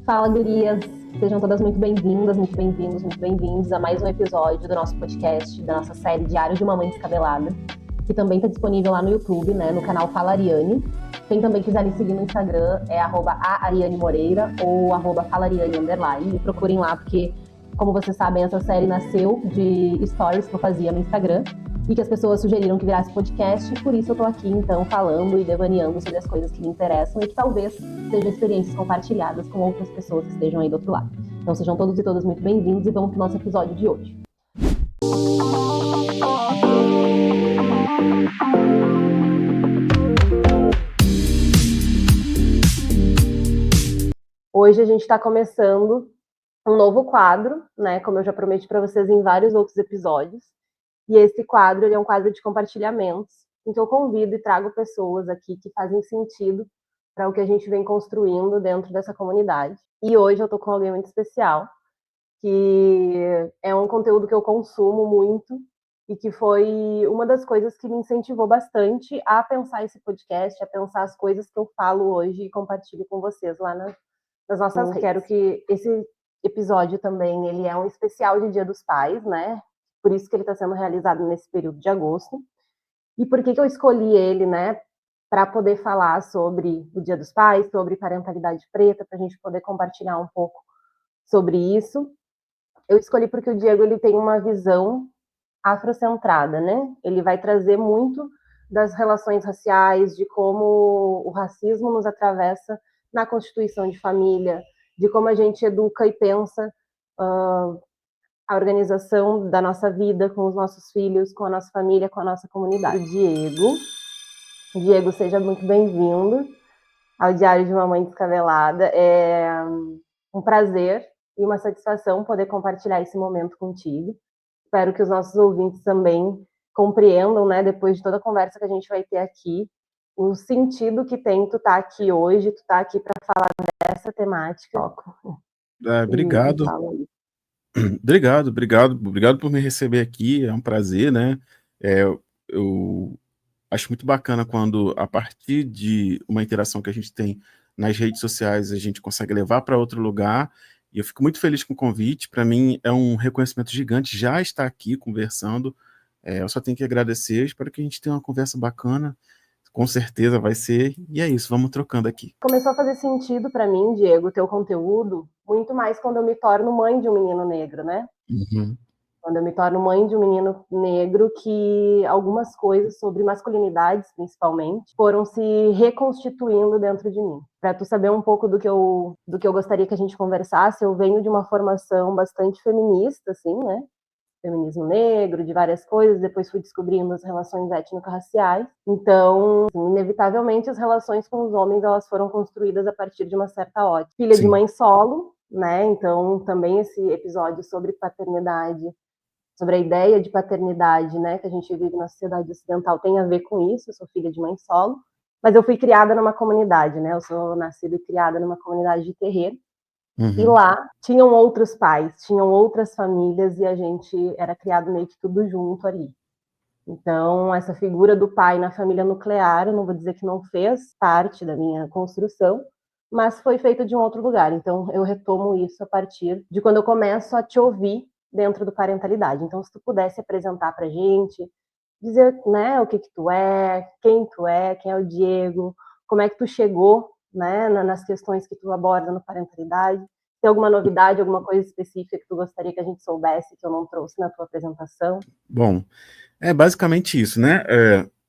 Fala, gurias! Sejam todas muito bem-vindas, muito bem-vindos, muito bem-vindos a mais um episódio do nosso podcast, da nossa série Diário de uma Mãe Descabelada, que também está disponível lá no YouTube, né, no canal Fala Ariane. Quem também quiser me seguir no Instagram é @aarianemoreira ou @falariane_. Me procurem lá, porque, como vocês sabem, essa série nasceu de stories que eu fazia no Instagram e que as pessoas sugeriram que virasse podcast, por isso eu tô aqui, então, falando e devaneando sobre as coisas que me interessam e que talvez sejam experiências compartilhadas com outras pessoas que estejam aí do outro lado. Então sejam todos e todas muito bem-vindos e vamos pro nosso episódio de hoje. Hoje a gente está começando um novo quadro, né? Como eu já prometi para vocês em vários outros episódios. E esse quadro ele é um quadro de compartilhamentos, em que eu convido e trago pessoas aqui que fazem sentido para o que a gente vem construindo dentro dessa comunidade. E hoje eu tô com alguém muito especial, que é um conteúdo que eu consumo muito e que foi uma das coisas que me incentivou bastante a pensar esse podcast, a pensar as coisas que eu falo hoje e compartilho com vocês lá nas nossas redes. Quero que esse episódio também ele é um especial de Dia dos Pais, né? Por isso que ele está sendo realizado nesse período de agosto. E por que eu escolhi ele, né? Para poder falar sobre o Dia dos Pais, sobre parentalidade preta, para a gente poder compartilhar um pouco sobre isso. Eu escolhi porque o Diego ele tem uma visão afrocentrada, né? Ele vai trazer muito das relações raciais, de como o racismo nos atravessa na constituição de família, de como a gente educa e pensa a organização da nossa vida com os nossos filhos, com a nossa família, com a nossa comunidade. Diego, seja muito bem-vindo ao Diário de uma Mãe Descabelada. É um prazer e uma satisfação poder compartilhar esse momento contigo. Espero que os nossos ouvintes também compreendam, né, depois de toda a conversa que a gente vai ter aqui, o sentido que tem tu estar aqui hoje, tu estar aqui para falar dessa temática. Obrigado. Obrigado por me receber aqui, é um prazer, né? Eu acho muito bacana quando, a partir de uma interação que a gente tem nas redes sociais, a gente consegue levar para outro lugar, e eu fico muito feliz com o convite. Para mim é um reconhecimento gigante já estar aqui conversando. Eu só tenho que agradecer, espero que a gente tenha uma conversa bacana, com certeza vai ser, e é isso, vamos trocando aqui. Começou a fazer sentido para mim, Diego, o teu conteúdo, muito mais quando eu me torno mãe de um menino negro, né? Uhum. Quando eu me torno mãe de um menino negro, que algumas coisas sobre masculinidades, principalmente, foram se reconstituindo dentro de mim. Para tu saber um pouco do que eu gostaria que a gente conversasse, eu venho de uma formação bastante feminista, assim, né? Feminismo negro, de várias coisas, depois fui descobrindo as relações étnico-raciais. Então, assim, inevitavelmente, as relações com os homens elas foram construídas a partir de uma certa ótica. Filha de mãe solo, né? Então, também esse episódio sobre paternidade, sobre a ideia de paternidade, né, que a gente vive na sociedade ocidental, tem a ver com isso. Eu sou filha de mãe solo, mas eu fui criada numa comunidade, né? Eu sou nascida e criada numa comunidade de terreiro. Uhum. E lá tinham outros pais, tinham outras famílias e a gente era criado meio que tudo junto ali. Então, essa figura do pai na família nuclear, eu não vou dizer que não fez parte da minha construção, mas foi feita de um outro lugar. Então, eu retomo isso a partir de quando eu começo a te ouvir dentro do parentalidade. Então, se tu pudesse apresentar pra gente, dizer, né, o que tu é, quem é o Diego, como é que tu chegou, né, nas questões que tu aborda no parentalidade. Tem alguma novidade, alguma coisa específica que tu gostaria que a gente soubesse que eu não trouxe na tua apresentação? Bom, é basicamente isso, né?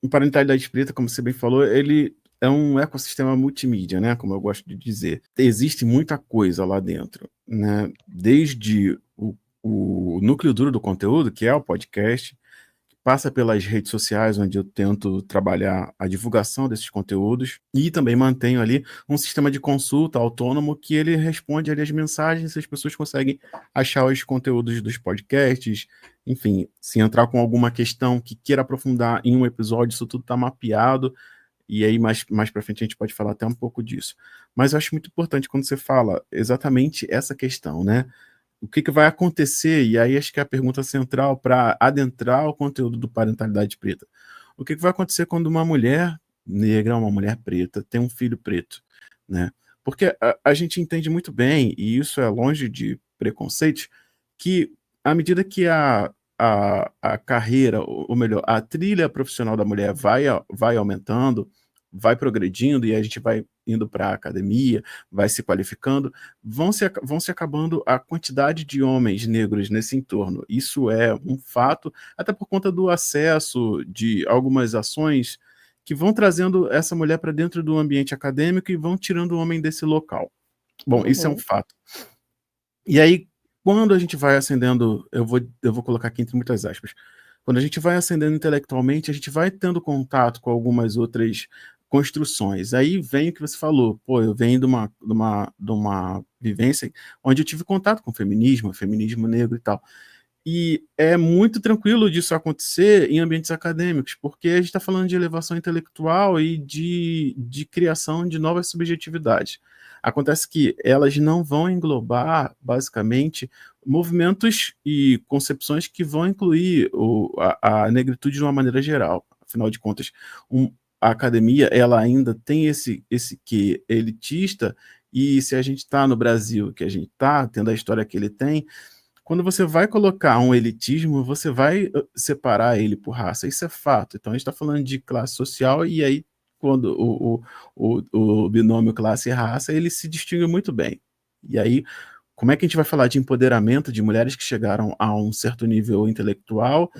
O Parentalidade Preta, como você bem falou, ele é um ecossistema multimídia, né? Como eu gosto de dizer. Existe muita coisa lá dentro, né? Desde o núcleo duro do conteúdo, que é o podcast, passa pelas redes sociais, onde eu tento trabalhar a divulgação desses conteúdos, e também mantenho ali um sistema de consulta autônomo que ele responde ali as mensagens e as pessoas conseguem achar os conteúdos dos podcasts. Enfim, se entrar com alguma questão que queira aprofundar em um episódio, isso tudo está mapeado, e aí mais para frente a gente pode falar até um pouco disso. Mas eu acho muito importante quando você fala exatamente essa questão, né? O que vai acontecer, e aí acho que é a pergunta central para adentrar o conteúdo do Parentalidade Preta. O que vai acontecer quando uma mulher negra, uma mulher preta, tem um filho preto, né? Porque a gente entende muito bem, e isso é longe de preconceito, que à medida que a carreira, ou melhor, a trilha profissional da mulher vai aumentando, vai progredindo, e a gente vai indo para a academia, vai se qualificando, vão se acabando a quantidade de homens negros nesse entorno. Isso é um fato, até por conta do acesso de algumas ações que vão trazendo essa mulher para dentro do ambiente acadêmico e vão tirando o homem desse local. Bom, isso é um Uhum. fato. E aí, quando a gente vai ascendendo, eu vou colocar aqui entre muitas aspas, quando a gente vai ascendendo intelectualmente, a gente vai tendo contato com algumas outras construções. Aí vem o que você falou, pô, eu venho de uma vivência onde eu tive contato com feminismo negro e tal. E é muito tranquilo disso acontecer em ambientes acadêmicos, porque a gente está falando de elevação intelectual e de criação de novas subjetividades. Acontece que elas não vão englobar, basicamente, movimentos e concepções que vão incluir a negritude de uma maneira geral. Afinal de contas, a academia ela ainda tem esse quê elitista, e se a gente está no Brasil, que a gente está, tendo a história que ele tem, quando você vai colocar um elitismo, você vai separar ele por raça, isso é fato. Então a gente está falando de classe social, e aí quando o binômio classe e raça, ele se distingue muito bem. E aí, como é que a gente vai falar de empoderamento de mulheres que chegaram a um certo nível intelectual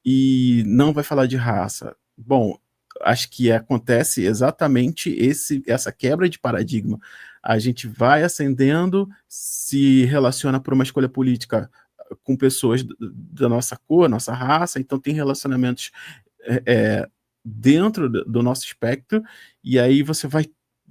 e não vai falar de raça? Bom, acho que acontece exatamente essa quebra de paradigma. A gente vai ascendendo, se relaciona por uma escolha política com pessoas da nossa cor, nossa raça, então tem relacionamentos é, é, dentro do nosso espectro, e aí você vai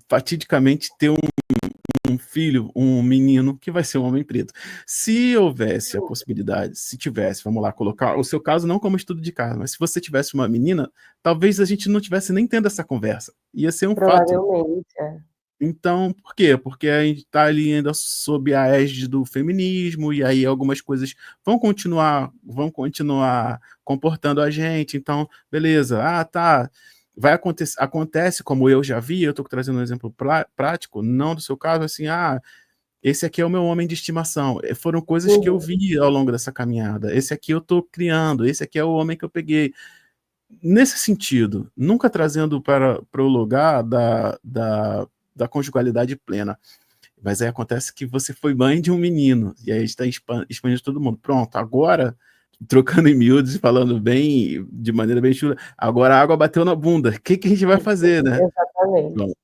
fatidicamente ter um filho, um menino, que vai ser um homem preto. Se houvesse a possibilidade, se tivesse, vamos lá, colocar o seu caso não como estudo de caso, mas se você tivesse uma menina, talvez a gente não tivesse nem tendo essa conversa. Ia ser um fato. Provavelmente, é. Então, por quê? Porque a gente está ali ainda sob a égide do feminismo, e aí algumas coisas vão continuar comportando a gente. Então, beleza, tá, vai acontecer, acontece como eu já vi, eu estou trazendo um exemplo prático, não do seu caso, assim, esse aqui é o meu homem de estimação. Foram coisas que eu Uhum. vi ao longo dessa caminhada. Esse aqui eu estou criando, esse aqui é o homem que eu peguei. Nesse sentido, nunca trazendo para o lugar da da conjugalidade plena. Mas aí acontece que você foi mãe de um menino, e aí está expandindo todo mundo. Pronto, agora, trocando em miúdos e falando bem, de maneira bem chula, agora a água bateu na bunda. O que, que a gente vai fazer, né? Exatamente. Pronto,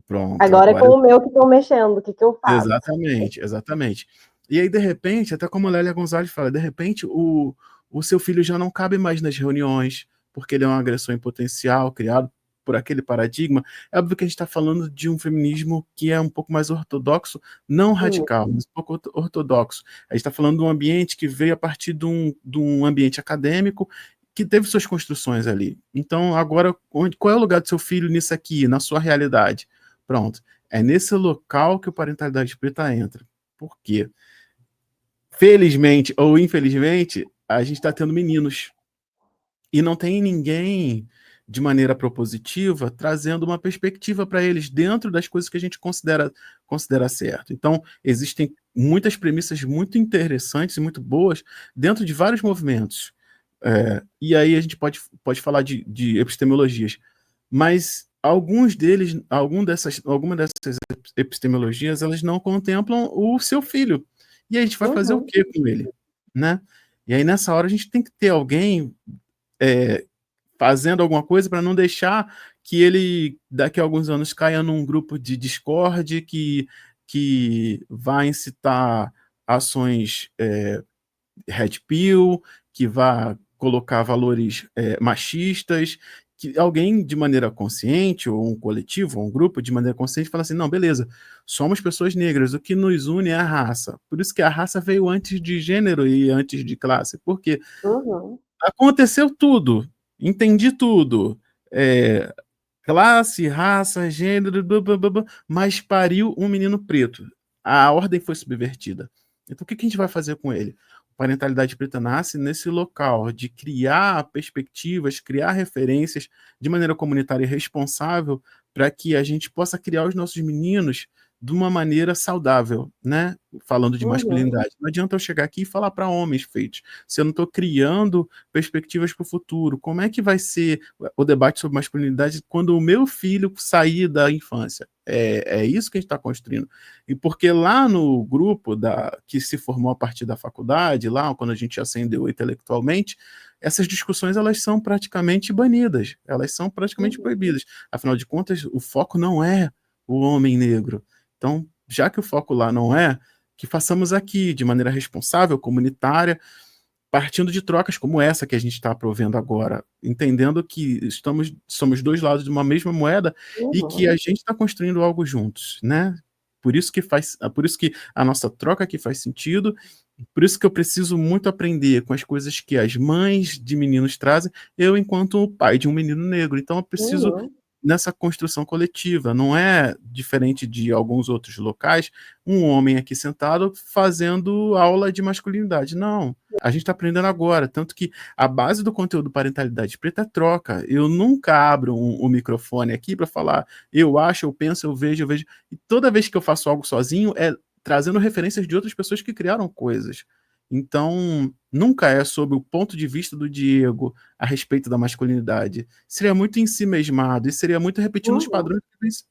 pronto, Agora é com agora. o meu que estão mexendo, o que que eu faço? Exatamente, exatamente. E aí, de repente, até como a Lélia Gonzalez fala, de repente o seu filho já não cabe mais nas reuniões, porque ele é um agressor em potencial, criado por aquele paradigma. É óbvio que a gente está falando de um feminismo que é um pouco mais ortodoxo, não Isso. radical, mas um pouco ortodoxo. A gente está falando de um ambiente que veio a partir de um ambiente acadêmico que teve suas construções ali. Então, agora, qual é o lugar do seu filho nisso aqui, na sua realidade? Pronto. É nesse local que o parentalidade preta entra. Por quê? Felizmente ou infelizmente, a gente está tendo meninos. E não tem ninguém, de maneira propositiva, trazendo uma perspectiva para eles dentro das coisas que a gente considera certo. Então, existem muitas premissas muito interessantes e muito boas dentro de vários movimentos. E aí a gente pode falar de epistemologias, mas alguma dessas epistemologias, elas não contemplam o seu filho. E aí a gente vai fazer o Uhum. quê com ele, né? E aí nessa hora a gente tem que ter alguém é, fazendo alguma coisa para não deixar que ele daqui a alguns anos caia num grupo de Discord que vai incitar ações red pill, que vá colocar valores machistas, que alguém de maneira consciente, ou um coletivo, ou um grupo de maneira consciente, fala assim, não, beleza, somos pessoas negras, o que nos une é a raça. Por isso que a raça veio antes de gênero e antes de classe, porque Uhum. aconteceu tudo, entendi tudo, é, classe, raça, gênero, blá, blá, blá, blá, mas pariu um menino preto. A ordem foi subvertida. Então, o que a gente vai fazer com ele? Parentalidade preta nasce nesse local de criar perspectivas, criar referências de maneira comunitária e responsável para que a gente possa criar os nossos meninos de uma maneira saudável, né? Falando de Uhum. masculinidade. Não adianta eu chegar aqui e falar para homens feitos, se eu não estou criando perspectivas para o futuro. Como é que vai ser o debate sobre masculinidade quando o meu filho sair da infância? É isso que a gente está construindo. E porque lá no grupo que se formou a partir da faculdade, lá quando a gente ascendeu intelectualmente, essas discussões elas são praticamente banidas, elas são praticamente Uhum. proibidas. Afinal de contas, o foco não é o homem negro. Então, já que o foco lá não é, que façamos aqui de maneira responsável, comunitária, partindo de trocas como essa que a gente está provendo agora, entendendo que somos dois lados de uma mesma moeda e que a Uhum. gente está construindo algo juntos, né? Por isso que a nossa troca aqui faz sentido, por isso que eu preciso muito aprender com as coisas que as mães de meninos trazem, eu enquanto pai de um menino negro. Então eu preciso Uhum. nessa construção coletiva. Não é diferente de alguns outros locais, um homem aqui sentado fazendo aula de masculinidade. Não. A gente está aprendendo agora. Tanto que a base do conteúdo Parentalidade Preta é troca. Eu nunca abro um microfone aqui para falar eu acho, eu penso, eu vejo, eu vejo. E toda vez que eu faço algo sozinho é trazendo referências de outras pessoas que criaram coisas. Então, nunca é sob o ponto de vista do Diego a respeito da masculinidade. Seria muito em si mesmado e seria muito repetindo os Uhum. padrões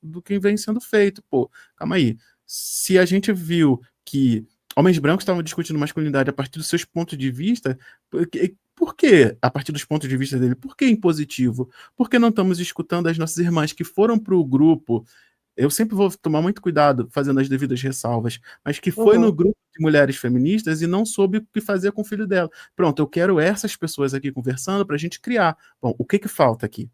do que vem sendo feito. Pô, calma aí. Se a gente viu que homens brancos estavam discutindo masculinidade a partir dos seus pontos de vista, por que a partir dos pontos de vista dele? Por que impositivo? Por que não estamos escutando as nossas irmãs que foram para o grupo? Eu sempre vou tomar muito cuidado fazendo as devidas ressalvas, mas que foi no Uhum. grupo de mulheres feministas e não soube o que fazer com o filho dela. Pronto, eu quero essas pessoas aqui conversando para a gente criar. Bom, o que que falta aqui?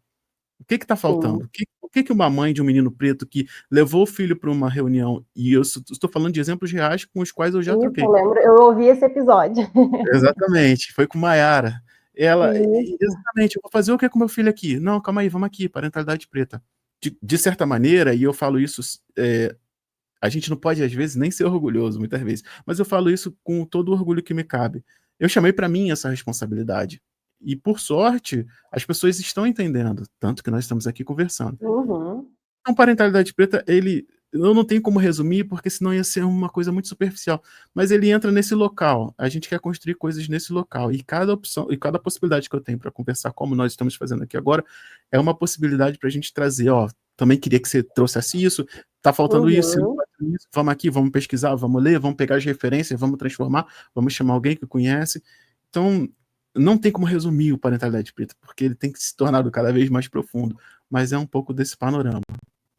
O que está Sim. faltando? O que uma mãe de um menino preto que levou o filho para uma reunião, e eu estou falando de exemplos reais com os quais eu já Isso, eu troquei. lembro, eu ouvi esse episódio. Exatamente, foi com Maiara. Ela, Isso. exatamente, eu vou fazer o que com meu filho aqui? Não, calma aí, vamos aqui, parentalidade preta. De certa maneira, e eu falo isso, a gente não pode, às vezes, nem ser orgulhoso, muitas vezes, mas eu falo isso com todo o orgulho que me cabe. Eu chamei para mim essa responsabilidade. E, por sorte, as pessoas estão entendendo, tanto que nós estamos aqui conversando. Uhum. Então, parentalidade preta, eu não tenho como resumir, porque senão ia ser uma coisa muito superficial. Mas ele entra nesse local. A gente quer construir coisas nesse local. E cada opção, e cada possibilidade que eu tenho para conversar, como nós estamos fazendo aqui agora, é uma possibilidade para a gente trazer, ó, também queria que você trouxesse isso, tá faltando isso, você não Uhum. pode fazer isso, vamos aqui, vamos pesquisar, vamos ler, vamos pegar as referências, vamos transformar, vamos chamar alguém que conhece. Então, não tem como resumir o parentalidade preta, porque ele tem que se tornar cada vez mais profundo. Mas é um pouco desse panorama.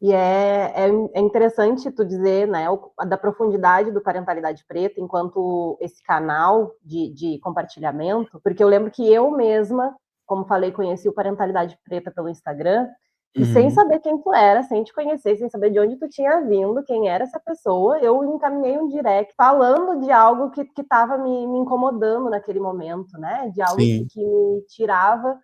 E é interessante tu dizer, né, da profundidade do Parentalidade Preta enquanto esse canal de compartilhamento, porque eu lembro que eu mesma, como falei, conheci o Parentalidade Preta pelo Instagram, e sem Uhum. saber quem tu era, sem te conhecer, sem saber de onde tu tinha vindo, quem era essa pessoa, eu encaminhei um direct falando de algo que estava me incomodando naquele momento, né, de algo Sim. que me tirava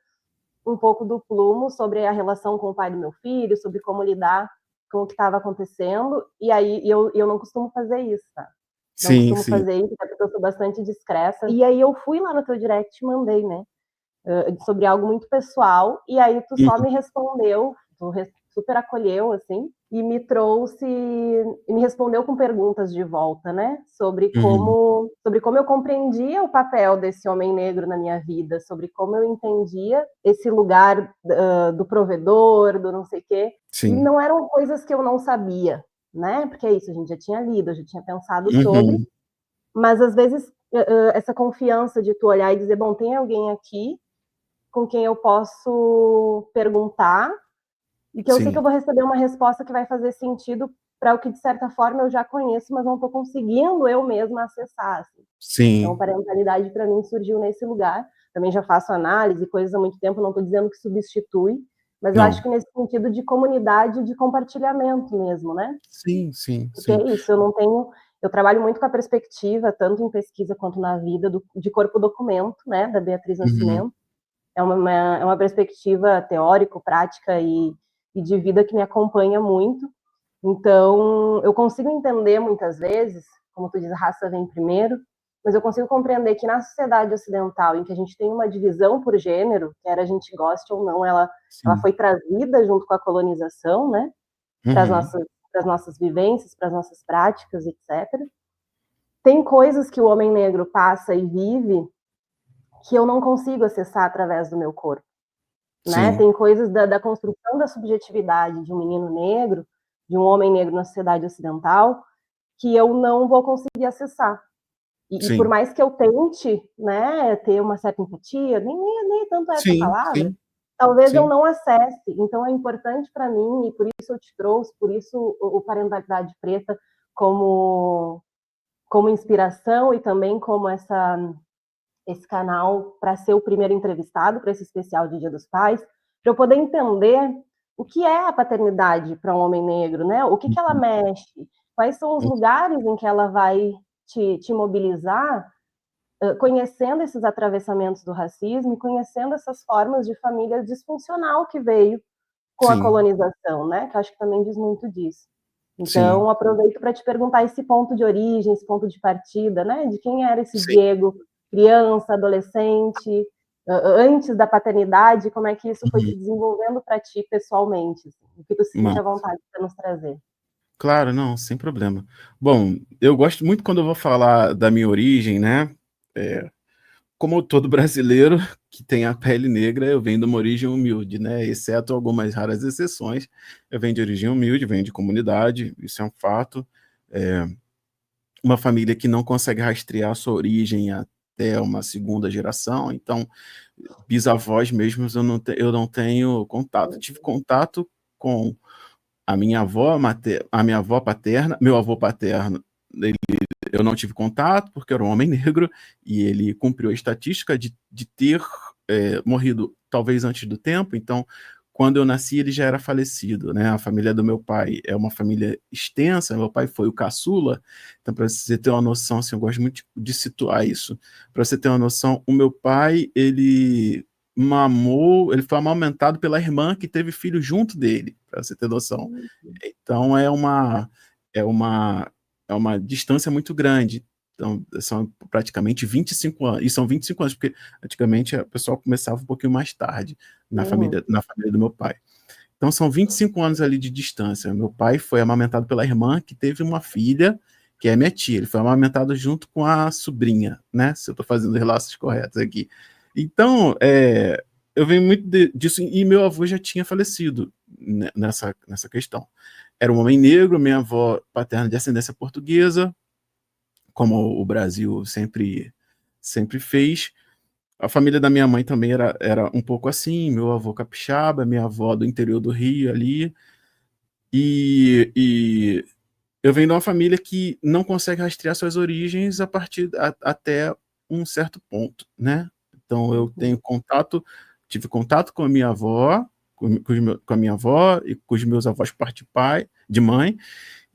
um pouco do plumo sobre a relação com o pai do meu filho, sobre como lidar com o que estava acontecendo, e aí eu não costumo fazer isso, tá? Não Sim, costumo sim. fazer isso, até porque eu sou bastante discreta. E aí eu fui lá no teu direct e mandei, né? Sobre algo muito pessoal, e aí tu só Uhum. me respondeu, tu super acolheu, assim, e me respondeu com perguntas de volta, né, Uhum. sobre como eu compreendia o papel desse homem negro na minha vida, sobre como eu entendia esse lugar do provedor, do não sei o quê, e Sim. não eram coisas que eu não sabia, né, porque é isso, a gente já tinha lido, eu já tinha pensado sobre, Uhum. mas às vezes essa confiança de tu olhar e dizer, bom, tem alguém aqui com quem eu posso perguntar e que eu sei que Sim. eu vou receber uma resposta que vai fazer sentido para o que, de certa forma, eu já conheço, mas não estou conseguindo eu mesma acessar. Assim. Então, Sim. parentalidade, para mim, surgiu nesse lugar. Também já faço análise, coisas há muito tempo, não estou dizendo que substitui, mas eu acho Não. que nesse sentido de comunidade, de compartilhamento mesmo, né? Sim, sim, Porque sim. é isso, eu não tenho. Eu trabalho muito com a perspectiva, tanto em pesquisa quanto na vida, de corpo documento, né, da Beatriz Uhum. Nascimento. É uma perspectiva teórico-prática e de vida que me acompanha muito. Então, eu consigo entender muitas vezes, como tu diz, a raça vem primeiro, mas eu consigo compreender que na sociedade ocidental, em que a gente tem uma divisão por gênero, quer a gente goste ou não, ela Sim. foi trazida junto com a colonização, né, para as Uhum. nossas para as nossas vivências, para as nossas práticas, etc. Tem coisas que o homem negro passa e vive que eu não consigo acessar através do meu corpo, né? Sim, Tem coisas da construção da subjetividade de um menino negro, de um homem negro na sociedade ocidental, que eu não vou conseguir acessar. E por sim, mais que eu tente, né, ter uma certa empatia, nem tanto essa sim, palavra, sim, talvez eu sim, não acesse. Então é importante para mim, e por isso eu te trouxe, por isso o Parentalidade Preta como inspiração e também como esse canal para ser o primeiro entrevistado para esse especial de Dia dos Pais, para eu poder entender o que é a paternidade para um homem negro, né? O que ela uhum, mexe, quais são os lugares em que ela vai te mobilizar, conhecendo esses atravessamentos do racismo e conhecendo essas formas de família disfuncional que veio com a sim, colonização, né? Que eu acho que também diz muito disso. sim, Então, aproveito para te perguntar esse ponto de origem, esse ponto de partida, né? De quem era esse sim. Diego, criança, adolescente, antes da paternidade, como é que isso foi Uhum. se desenvolvendo para ti pessoalmente? Assim, o que tu se sente à Massa. vontade para nos trazer? Claro, não, sem problema. Bom, eu gosto muito quando eu vou falar da minha origem, né? É, como todo brasileiro que tem a pele negra, eu venho de uma origem humilde, né? Exceto algumas raras exceções. Eu venho de origem humilde, venho de comunidade, isso é um fato. É, uma família que não consegue rastrear a sua origem até uma segunda geração, então bisavós mesmos eu não tenho contato. Tive contato com a minha avó, a minha avó paterna, meu avô paterno, eu não tive contato porque era um homem negro e ele cumpriu a estatística de ter morrido talvez antes do tempo, então quando eu nasci ele já era falecido, né? A família do meu pai é uma família extensa, meu pai foi o caçula, então para você ter uma noção, assim, eu gosto muito de situar isso, para você ter uma noção, o meu pai, ele foi amamentado pela irmã que teve filho junto dele, para você ter noção. Então é uma é uma distância muito grande. Então, são praticamente 25 anos. E são 25 anos, porque antigamente o pessoal começava um pouquinho mais tarde Uhum. na família do meu pai. Então, são 25 anos ali de distância. Meu pai foi amamentado pela irmã, que teve uma filha, que é minha tia. Ele foi amamentado junto com a sobrinha, né? Se eu estou fazendo relaços corretos aqui. Então, eu venho muito disso. E meu avô já tinha falecido nessa questão. Era um homem negro, minha avó paterna de ascendência portuguesa, como o Brasil sempre fez. A família da minha mãe também era um pouco assim, meu avô capixaba, minha avó do interior do Rio ali, e eu venho de uma família que não consegue rastrear suas origens até um certo ponto, né? Então eu Uhum. tive contato com a minha avó, com a minha avó e com os meus avós por parte de pai, de mãe,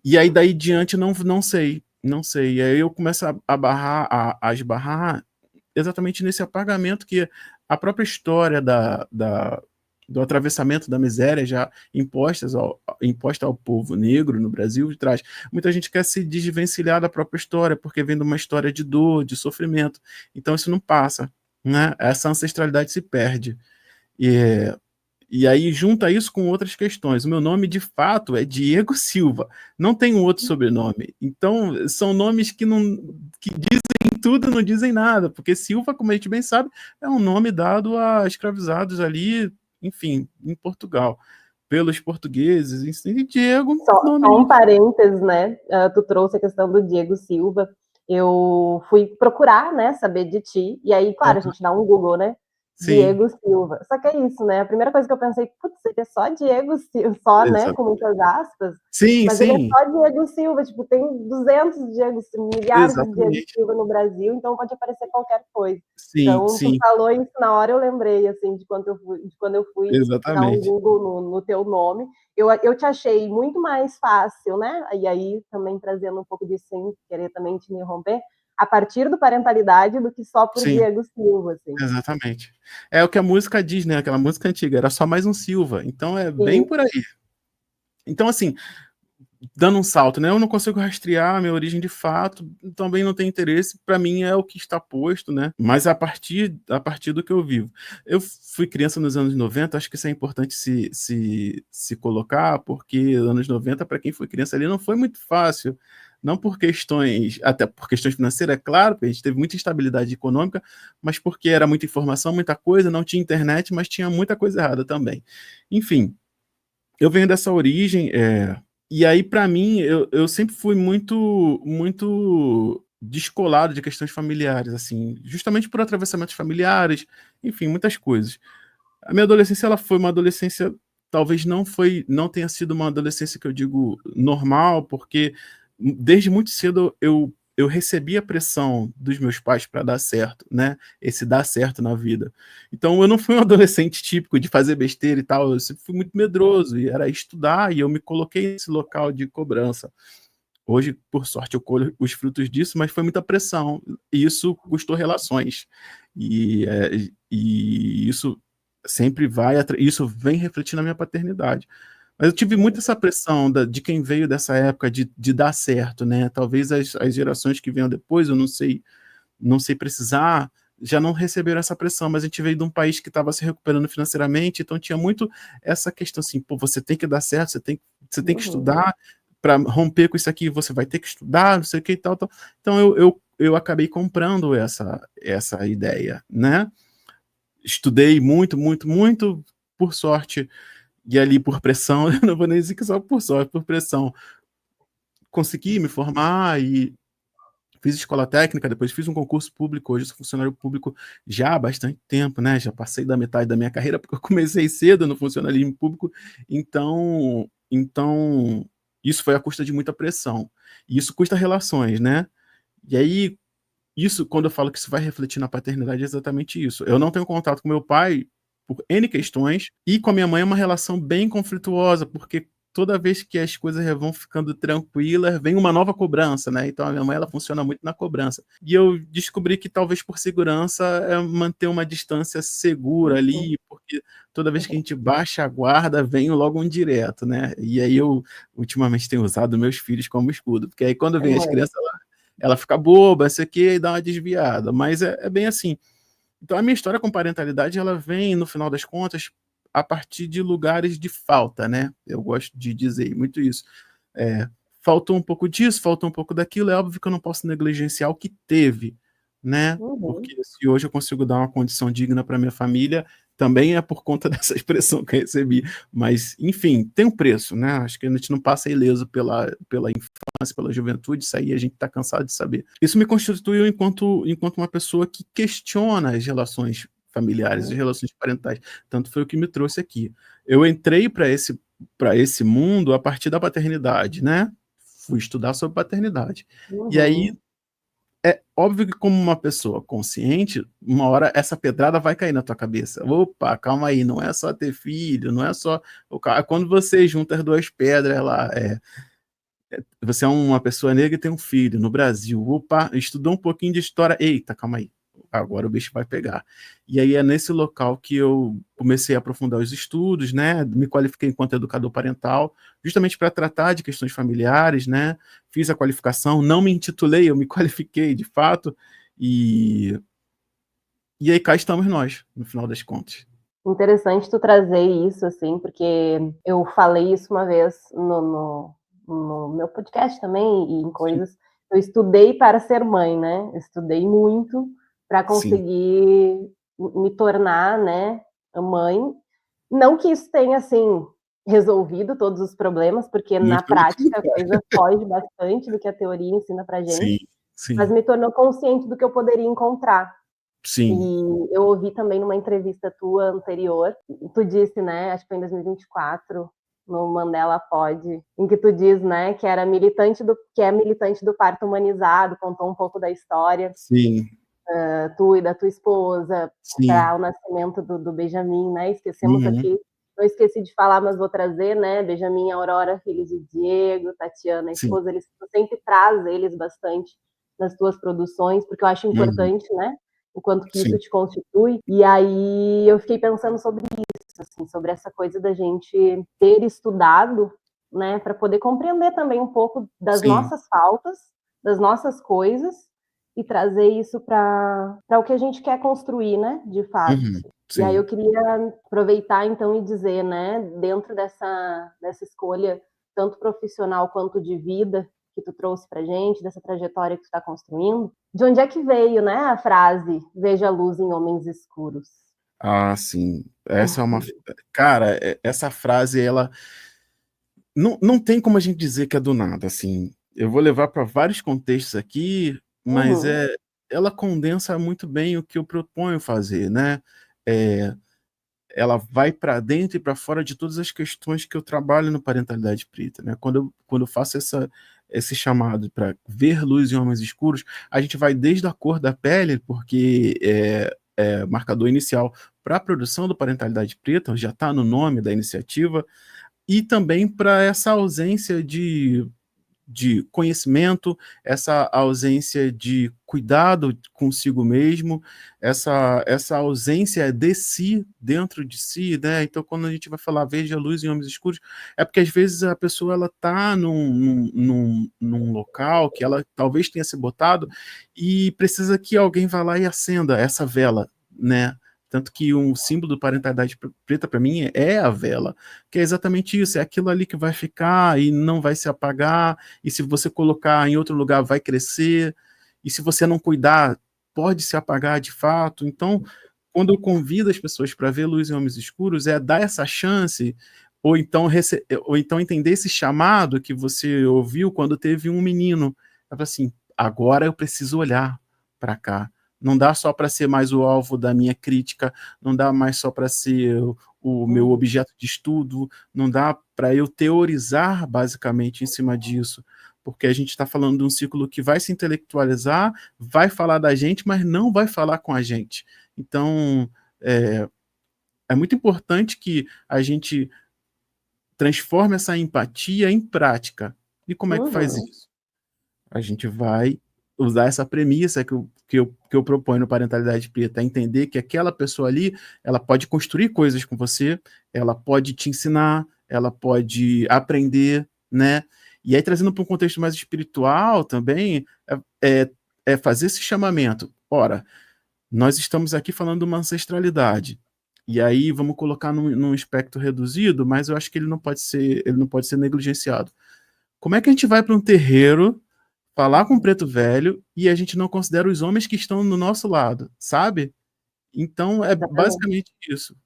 e aí daí diante eu não sei. E aí eu começo a esbarrar exatamente nesse apagamento que a própria história do atravessamento da miséria já imposta ao povo negro no Brasil traz. Muita gente quer se desvencilhar da própria história, porque vem de uma história de dor, de sofrimento. Então isso não passa, né? Essa ancestralidade se perde. E, e aí junta isso com outras questões. O meu nome, de fato, é Diego Silva. Não tem um outro sobrenome. Então, são nomes que dizem tudo e não dizem nada, porque Silva, como a gente bem sabe, é um nome dado a escravizados ali, enfim, em Portugal, pelos portugueses. E Diego, Só um nome... parênteses, né? Tu trouxe a questão do Diego Silva. Eu fui procurar, né, saber de ti, e aí, claro, a gente dá um Google, né? Sim, Diego Silva. Só que é isso, né? A primeira coisa que eu pensei, putz, ele é só Diego Silva, só, né, com exatamente. muitas aspas, Sim, mas ele é sim, só Diego Silva, tipo, tem 200 Diego, milhares de Diego exatamente. Silva no Brasil, então pode aparecer qualquer coisa. Sim, Então, tu sim, falou isso na hora, eu lembrei, assim, de quando eu fui dar um exatamente. Google no teu nome. Eu te achei muito mais fácil, né? E aí, também trazendo um pouco disso, sem querer também te interromper, a partir do parentalidade do que só por Sim. Diego Silva, assim. Exatamente. É o que a música diz, né? Aquela música antiga, era só mais um Silva. Então é bem Sim. por aí. Então, assim, dando um salto, né? Eu não consigo rastrear a minha origem de fato, também não tem interesse, para mim é o que está posto, né? Mas a partir do que eu vivo. Eu fui criança nos anos 90, acho que isso é importante se colocar, porque anos 90, para quem foi criança ali, não foi muito fácil. Não por questões, até por questões financeiras, é claro, porque a gente teve muita instabilidade econômica, mas porque era muita informação, muita coisa, não tinha internet, mas tinha muita coisa errada também. Enfim, eu venho dessa origem, e aí, para mim, eu sempre fui muito descolado de questões familiares, assim, justamente por atravessamentos familiares, enfim, muitas coisas. A minha adolescência, ela foi uma adolescência, talvez não tenha sido uma adolescência que eu digo normal, porque desde muito cedo eu recebi a pressão dos meus pais para dar certo, né? Esse dar certo na vida. Então eu não fui um adolescente típico de fazer besteira e tal, eu sempre fui muito medroso e era estudar e eu me coloquei nesse local de cobrança. Hoje, por sorte, eu colho os frutos disso, mas foi muita pressão e isso custou relações. E isso sempre isso vem refletir na minha paternidade. Mas eu tive muito essa pressão de quem veio dessa época de dar certo, né? Talvez as gerações que venham depois, eu não sei precisar, já não receberam essa pressão, mas a gente veio de um país que estava se recuperando financeiramente, então tinha muito essa questão assim, pô, você tem que dar certo, você tem que Uhum. estudar, para romper com isso aqui, você vai ter que estudar, não sei o que e tal, tal. Então eu acabei comprando essa ideia, né? Estudei muito, muito, muito, por sorte, e ali por pressão, eu não vou nem dizer que só por sorte, por pressão, consegui me formar e fiz escola técnica, depois fiz um concurso público, hoje sou funcionário público já há bastante tempo, né? Já passei da metade da minha carreira, porque eu comecei cedo no funcionalismo público, então isso foi à custa de muita pressão. E isso custa relações, né? E aí, isso, quando eu falo que isso vai refletir na paternidade, é exatamente isso. Eu não tenho contato com meu pai por N questões, e com a minha mãe é uma relação bem conflituosa, porque toda vez que as coisas vão ficando tranquilas, vem uma nova cobrança, né? Então a minha mãe ela funciona muito na cobrança. E eu descobri que talvez por segurança é manter uma distância segura ali, porque toda vez que a gente baixa a guarda, vem logo um direto, né? E aí eu ultimamente tenho usado meus filhos como escudo, porque aí quando vem as Uhum. crianças ela fica boba, isso aqui, e dá uma desviada, mas é bem assim. Então a minha história com parentalidade, ela vem, no final das contas, a partir de lugares de falta, né? Eu gosto de dizer muito isso. É, faltou um pouco disso, faltou um pouco daquilo, é óbvio que eu não posso negligenciar o que teve, né? Uhum. Porque se hoje eu consigo dar uma condição digna para minha família, também é por conta dessa expressão que eu recebi. Mas, enfim, tem um preço, né? Acho que a gente não passa ileso pela infância, pela juventude, isso aí a gente está cansado de saber. Isso me constituiu enquanto uma pessoa que questiona as relações familiares, as Uhum. relações parentais. Tanto foi o que me trouxe aqui. Eu entrei para esse mundo a partir da paternidade, né? Fui estudar sobre paternidade. E aí Uhum. é óbvio que, como uma pessoa consciente, uma hora essa pedrada vai cair na tua cabeça. Opa, calma aí, não é só ter filho, não é só. Quando você junta as duas pedras lá, você é uma pessoa negra e tem um filho no Brasil. Opa, estudou um pouquinho de história. Eita, calma aí. Agora o bicho vai pegar. E aí é nesse local que eu comecei a aprofundar os estudos, né? Me qualifiquei enquanto educador parental, justamente para tratar de questões familiares, né? Fiz a qualificação, não me intitulei, eu me qualifiquei de fato. E aí cá estamos nós, no final das contas. Interessante tu trazer isso, assim, porque eu falei isso uma vez no meu podcast também e em Sim, coisas. Eu estudei para ser mãe, né? Eu estudei muito para sim. conseguir me tornar, né, mãe. Não que isso tenha, assim, resolvido todos os problemas, porque na Muito pelo prática a contrário. coisa foge bastante do que a teoria ensina pra Sim, gente, mas sim, me tornou consciente do que eu poderia encontrar. sim. E eu ouvi também numa entrevista tua anterior, tu disse, né, acho que foi em 2024, no Mandela Pod, em que tu diz, né, que é militante do parto humanizado, contou um pouco da história, Sim, tu e da tua esposa, sim. para o nascimento do Benjamin, né? Esquecemos Uhum, aqui, não esqueci de falar, mas vou trazer, né? Benjamin, Aurora, filhos de Diego, Tatiana, a sim. esposa, tu sempre traz eles bastante nas tuas produções, porque eu acho Uhum, importante, né? O quanto que isso sim. te constitui. E aí eu fiquei pensando sobre isso, assim, sobre essa coisa da gente ter estudado né, para poder compreender também um pouco das Sim. nossas faltas, das nossas coisas, e trazer isso para o que a gente quer construir, né, de fato. Uhum. E aí Sim. eu queria aproveitar então e dizer, né, dentro dessa escolha, tanto profissional quanto de vida, que tu trouxe pra gente, dessa trajetória que tu está construindo, de onde é que veio, né, a frase "veja a luz em homens escuros"? Ah, sim. Essa é uma cara, essa frase ela não tem como a gente dizer que é do nada, assim. Eu vou levar para vários contextos aqui, mas, Uhum, ela condensa muito bem o que eu proponho fazer, né. Eh, Ela vai para dentro e para fora de todas as questões que eu trabalho no Parentalidade Preta, né. Quando eu faço esse chamado para ver luz em homens escuros, a gente vai desde a cor da pele, porque é marcador inicial para a produção do Parentalidade Preta, já está no nome da iniciativa, e também para essa ausência de conhecimento, essa ausência de cuidado consigo mesmo, essa ausência de si, dentro de si, né. Então quando a gente vai falar: "Veja a luz em homens escuros", é porque às vezes a pessoa ela tá num local que ela talvez tenha se botado e precisa que alguém vá lá e acenda essa vela, né. Tanto que um símbolo do Parentalidade Preta para mim é a vela, que é exatamente isso, é aquilo ali que vai ficar e não vai se apagar, e se você colocar em outro lugar vai crescer, e se você não cuidar, pode se apagar de fato. Então, quando eu convido as pessoas para ver luz em homens escuros, é dar essa chance, ou então entender esse chamado que você ouviu quando teve um menino. Eu falo assim: "Agora eu preciso olhar para cá". Não dá só para ser mais o alvo da minha crítica, não dá mais só para ser o meu uhum, objeto de estudo, não dá para eu teorizar basicamente em cima disso, porque a gente está falando de um ciclo que vai se intelectualizar, vai falar da gente, mas não vai falar com a gente. Então, é, é muito importante que a gente transforme essa empatia em prática. E como é que faz uhum, isso? A gente vai usar essa premissa que eu proponho no Parentalidade Preta, é entender que aquela pessoa ali, ela pode construir coisas com você, ela pode te ensinar, ela pode aprender, né. E aí trazendo para um contexto mais espiritual também, é é fazer esse chamamento. Ora, nós estamos aqui falando de uma ancestralidade, e aí vamos colocar num espectro reduzido, mas eu acho que ele não pode ser negligenciado. Como é que a gente vai para um terreiro falar com o uhum, preto velho e a gente não considera os homens que estão no nosso lado, sabe? Então é exatamente. basicamente isso.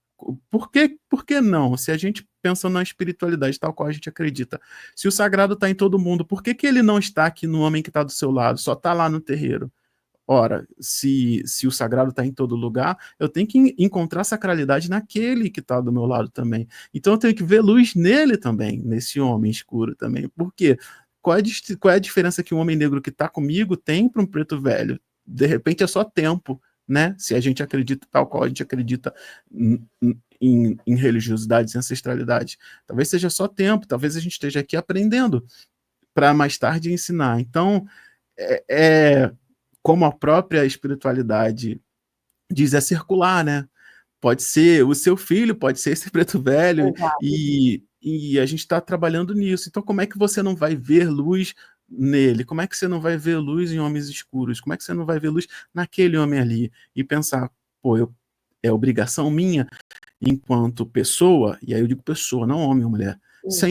Por que não? Se a gente pensa na espiritualidade tal qual a gente acredita, se o sagrado está em todo mundo, por que que ele não está aqui no homem que está do seu lado, só está lá no terreiro? Ora, se o sagrado está em todo lugar, eu tenho que encontrar sacralidade naquele que está do meu lado também. Então eu tenho que ver luz nele também, nesse homem escuro também. Por quê? Qual é a diferença que um homem negro que está comigo tem para um preto velho? De repente é só tempo, né? Se a gente acredita tal qual a gente acredita em religiosidade e ancestralidade. Talvez seja só tempo, talvez a gente esteja aqui aprendendo para mais tarde ensinar. Então, é como a própria espiritualidade diz, é circular, né? Pode ser o seu filho, pode ser esse preto velho, Exato. e a gente está trabalhando nisso. Então, como é que você não vai ver luz nele? Como é que você não vai ver luz em homens escuros? Como é que você não vai ver luz naquele homem ali? E pensar, pô, é obrigação minha, enquanto pessoa, e aí eu digo pessoa, não homem ou mulher, Isso. ser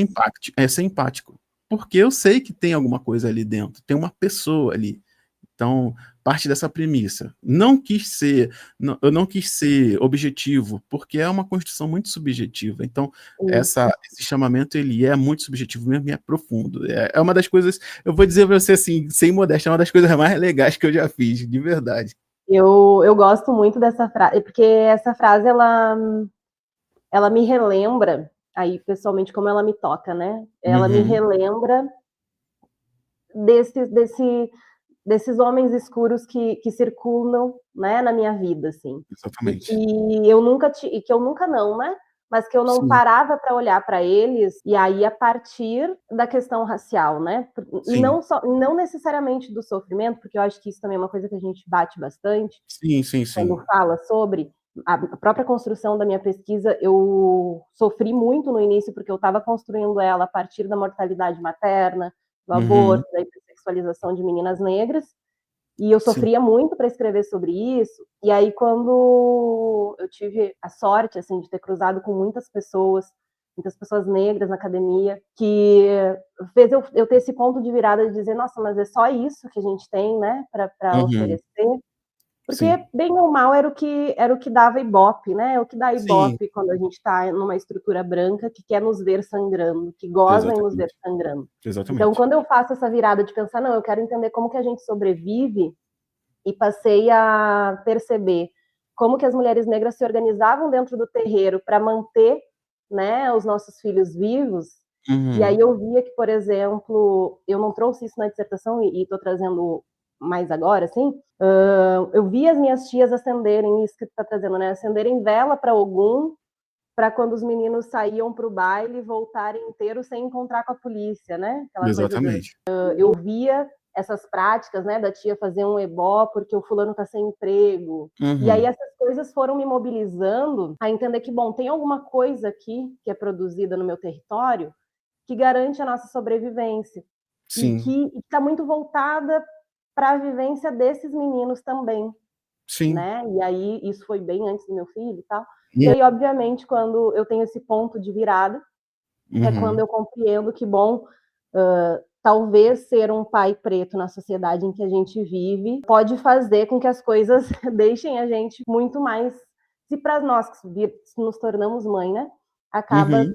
empático. Porque eu sei que tem alguma coisa ali dentro, tem uma pessoa ali. Então, parte dessa premissa. Eu não quis ser objetivo, porque é uma construção muito subjetiva. Então, Isso. esse chamamento ele é muito subjetivo mesmo e é profundo. É uma das coisas, eu vou dizer para você assim, sem modéstia, é uma das coisas mais legais que eu já fiz, de verdade. Eu gosto muito dessa frase, porque essa frase ela me relembra, aí pessoalmente como ela me toca, né? Ela me Uhum, relembra desse, desse, desses homens escuros que circulam, né, na minha vida, assim, exatamente. e que eu nunca não, né? Mas que eu não Sim, parava para olhar para eles, e aí a partir da questão racial, né? E sim. não necessariamente do sofrimento, porque eu acho que isso também é uma coisa que a gente bate bastante Sim, sim, quando sim. fala sobre. a própria construção da minha pesquisa, eu sofri muito no início, porque eu estava construindo ela a partir da mortalidade materna, do aborto, da hipersexualização de meninas negras, e eu Sim. sofria muito para escrever sobre isso. E aí, quando eu tive a sorte assim, de ter cruzado com muitas pessoas negras na academia, que fez eu ter esse ponto de virada de dizer, nossa, mas é só isso que a gente tem, né, para oferecer. Porque, Sim. bem ou mal, era o que dava Ibope, né? É o que dá Sim. Ibope quando a gente está numa estrutura branca que quer nos ver sangrando, que goza em nos ver Exatamente. sangrando. Então, Exatamente. quando eu faço essa virada de pensar, não, eu quero entender como que a gente sobrevive, e passei a perceber como que as mulheres negras se organizavam dentro do terreiro para manter, né, os nossos filhos vivos. E aí eu via que, por exemplo, eu não trouxe isso na dissertação e estou trazendo mais agora, assim, eu vi as minhas tias acenderem, isso que tu tá trazendo, né, acenderem vela para Ogum, para quando os meninos saíam para o baile voltarem inteiros sem encontrar com a polícia, né? Aquela coisa Exatamente. eu via essas práticas, né, da tia fazer um ebó porque o fulano está sem emprego. E aí essas coisas foram me mobilizando a entender que, bom, tem alguma coisa aqui que é produzida no meu território que garante a nossa sobrevivência. E Sim. que está muito voltada para a vivência desses meninos também, Sim. né? E aí isso foi bem antes do meu filho e tal. E aí, obviamente, quando eu tenho esse ponto de virada, é quando eu compreendo que, bom, talvez ser um pai preto na sociedade em que a gente vive pode fazer com que as coisas deixem a gente muito mais. Se para nós que nos tornamos mãe, né, acaba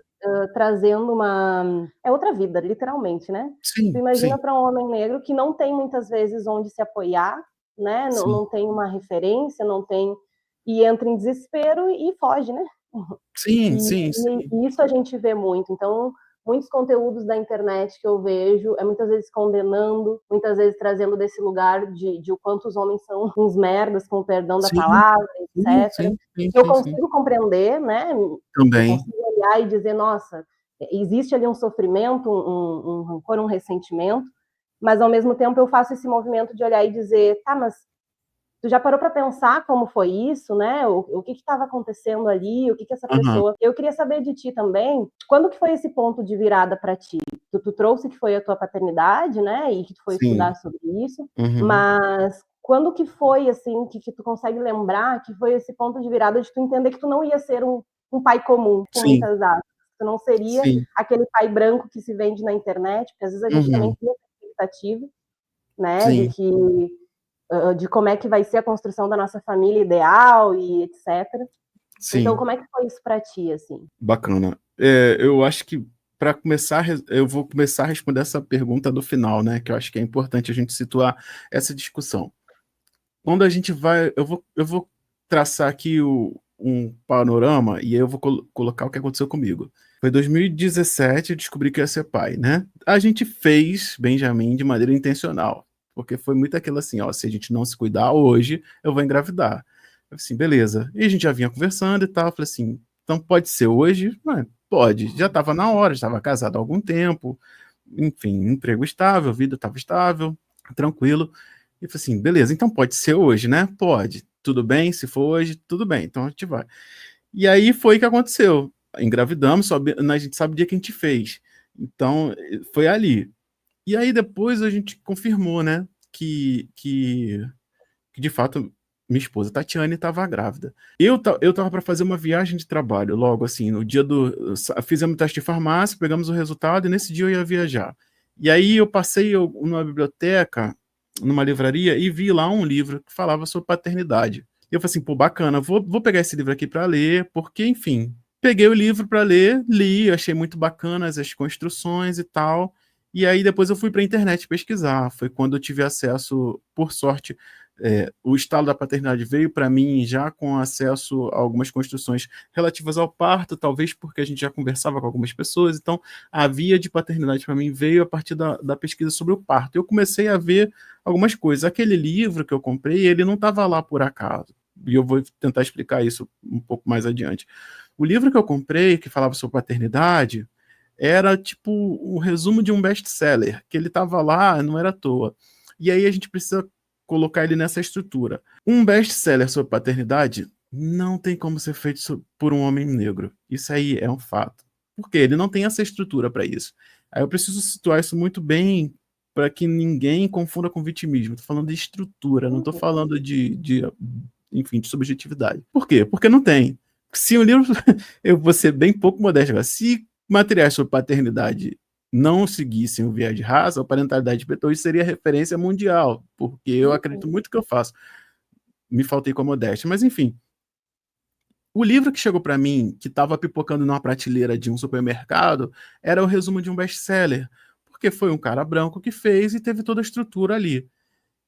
trazendo uma. É outra vida, literalmente, né? Tu Sim, imagina sim, para um homem negro que não tem muitas vezes onde se apoiar, né? Não, sim. não tem uma referência, não tem. E entra em desespero e foge, né? Sim, E, sim, sim. e isso a gente vê muito. Então, muitos conteúdos da internet que eu vejo é muitas vezes condenando, muitas vezes trazendo desse lugar de o quanto os homens são uns merdas, com o perdão da Sim, palavra, sim, etc. sim, sim, Eu sim, sim. consigo compreender, né? Eu Também. consigo olhar e dizer, nossa, existe ali um sofrimento, um rancor, um ressentimento, mas ao mesmo tempo eu faço esse movimento de olhar e dizer, tá, mas tu já parou para pensar como foi isso, né? O que estava acontecendo ali, o que essa Aham. pessoa. Eu queria saber de ti também, quando que foi esse ponto de virada para ti? Tu trouxe que foi a tua paternidade, né? E que tu foi Sim. estudar sobre isso, Uhum. mas quando que foi assim que tu consegue lembrar que foi esse ponto de virada de tu entender que tu não ia ser um pai comum, com Sim, muitas aspas, tu não seria sim. aquele pai branco que se vende na internet, porque às vezes a gente também Uhum. tem essa expectativa, né? Sim, De como é que vai ser a construção da nossa família ideal e etc. Então, sim. como é que foi isso para ti, assim? Bacana. Eu acho que para começar, eu vou começar a responder essa pergunta do final, né? Que eu acho que é importante a gente situar essa discussão. Quando a gente vai, eu vou traçar aqui um panorama e aí eu vou colocar o que aconteceu comigo. Foi 2017, eu descobri que ia ser pai, né? A gente fez Benjamin de maneira intencional, porque foi muito aquilo assim, ó, se a gente não se cuidar hoje, eu vou engravidar. Eu falei assim, beleza. E a gente já vinha conversando e tal, eu falei assim, então pode ser hoje? Pode, já estava na hora, estava casado há algum tempo, enfim, emprego estável, vida estava estável, tranquilo. E falei assim, beleza, então pode ser hoje, né? Pode. Tudo bem, se for hoje, tudo bem, então a gente vai. E aí foi o que aconteceu. Engravidamos, a gente sabe o dia que a gente fez. Então, foi ali. E aí depois a gente confirmou, né, que de fato minha esposa Tatiane estava grávida. Eu tava para fazer uma viagem de trabalho, logo assim, no dia fizemos o teste de farmácia, pegamos o resultado e nesse dia eu ia viajar. E aí eu passei numa biblioteca, numa livraria e vi lá um livro que falava sobre paternidade. E eu falei assim, pô, bacana, vou pegar esse livro aqui para ler, porque, enfim, peguei o livro para ler, li, achei muito bacanas as construções e tal. E aí depois eu fui para a internet pesquisar. Foi quando eu tive acesso, por sorte, o estalo da paternidade veio para mim já com acesso a algumas construções relativas ao parto, talvez porque a gente já conversava com algumas pessoas, então a via de paternidade para mim veio a partir da pesquisa sobre o parto. Eu comecei a ver algumas coisas. Aquele livro que eu comprei, ele não estava lá por acaso, e eu vou tentar explicar isso um pouco mais adiante. O livro que eu comprei, que falava sobre paternidade, era tipo um resumo de um best-seller, que ele estava lá, não era à toa. E aí a gente precisa colocar ele nessa estrutura. Um best-seller sobre paternidade não tem como ser feito por um homem negro. Isso aí é um fato. Porque ele não tem essa estrutura para isso. Aí eu preciso situar isso muito bem para que ninguém confunda com vitimismo. Estou falando de estrutura, não estou Uhum. falando enfim, de subjetividade. Por quê? Porque não tem. Se o livro, eu vou ser bem pouco modesto agora, se materiais sobre paternidade não seguissem o viés de raça, a parentalidade de Petô, isso seria referência mundial, porque eu acredito Uhum. muito que eu faço. Me faltei com a modéstia, mas enfim. O livro que chegou para mim, que estava pipocando numa prateleira de um supermercado, era o resumo de um best-seller, porque foi um cara branco que fez e teve toda a estrutura ali.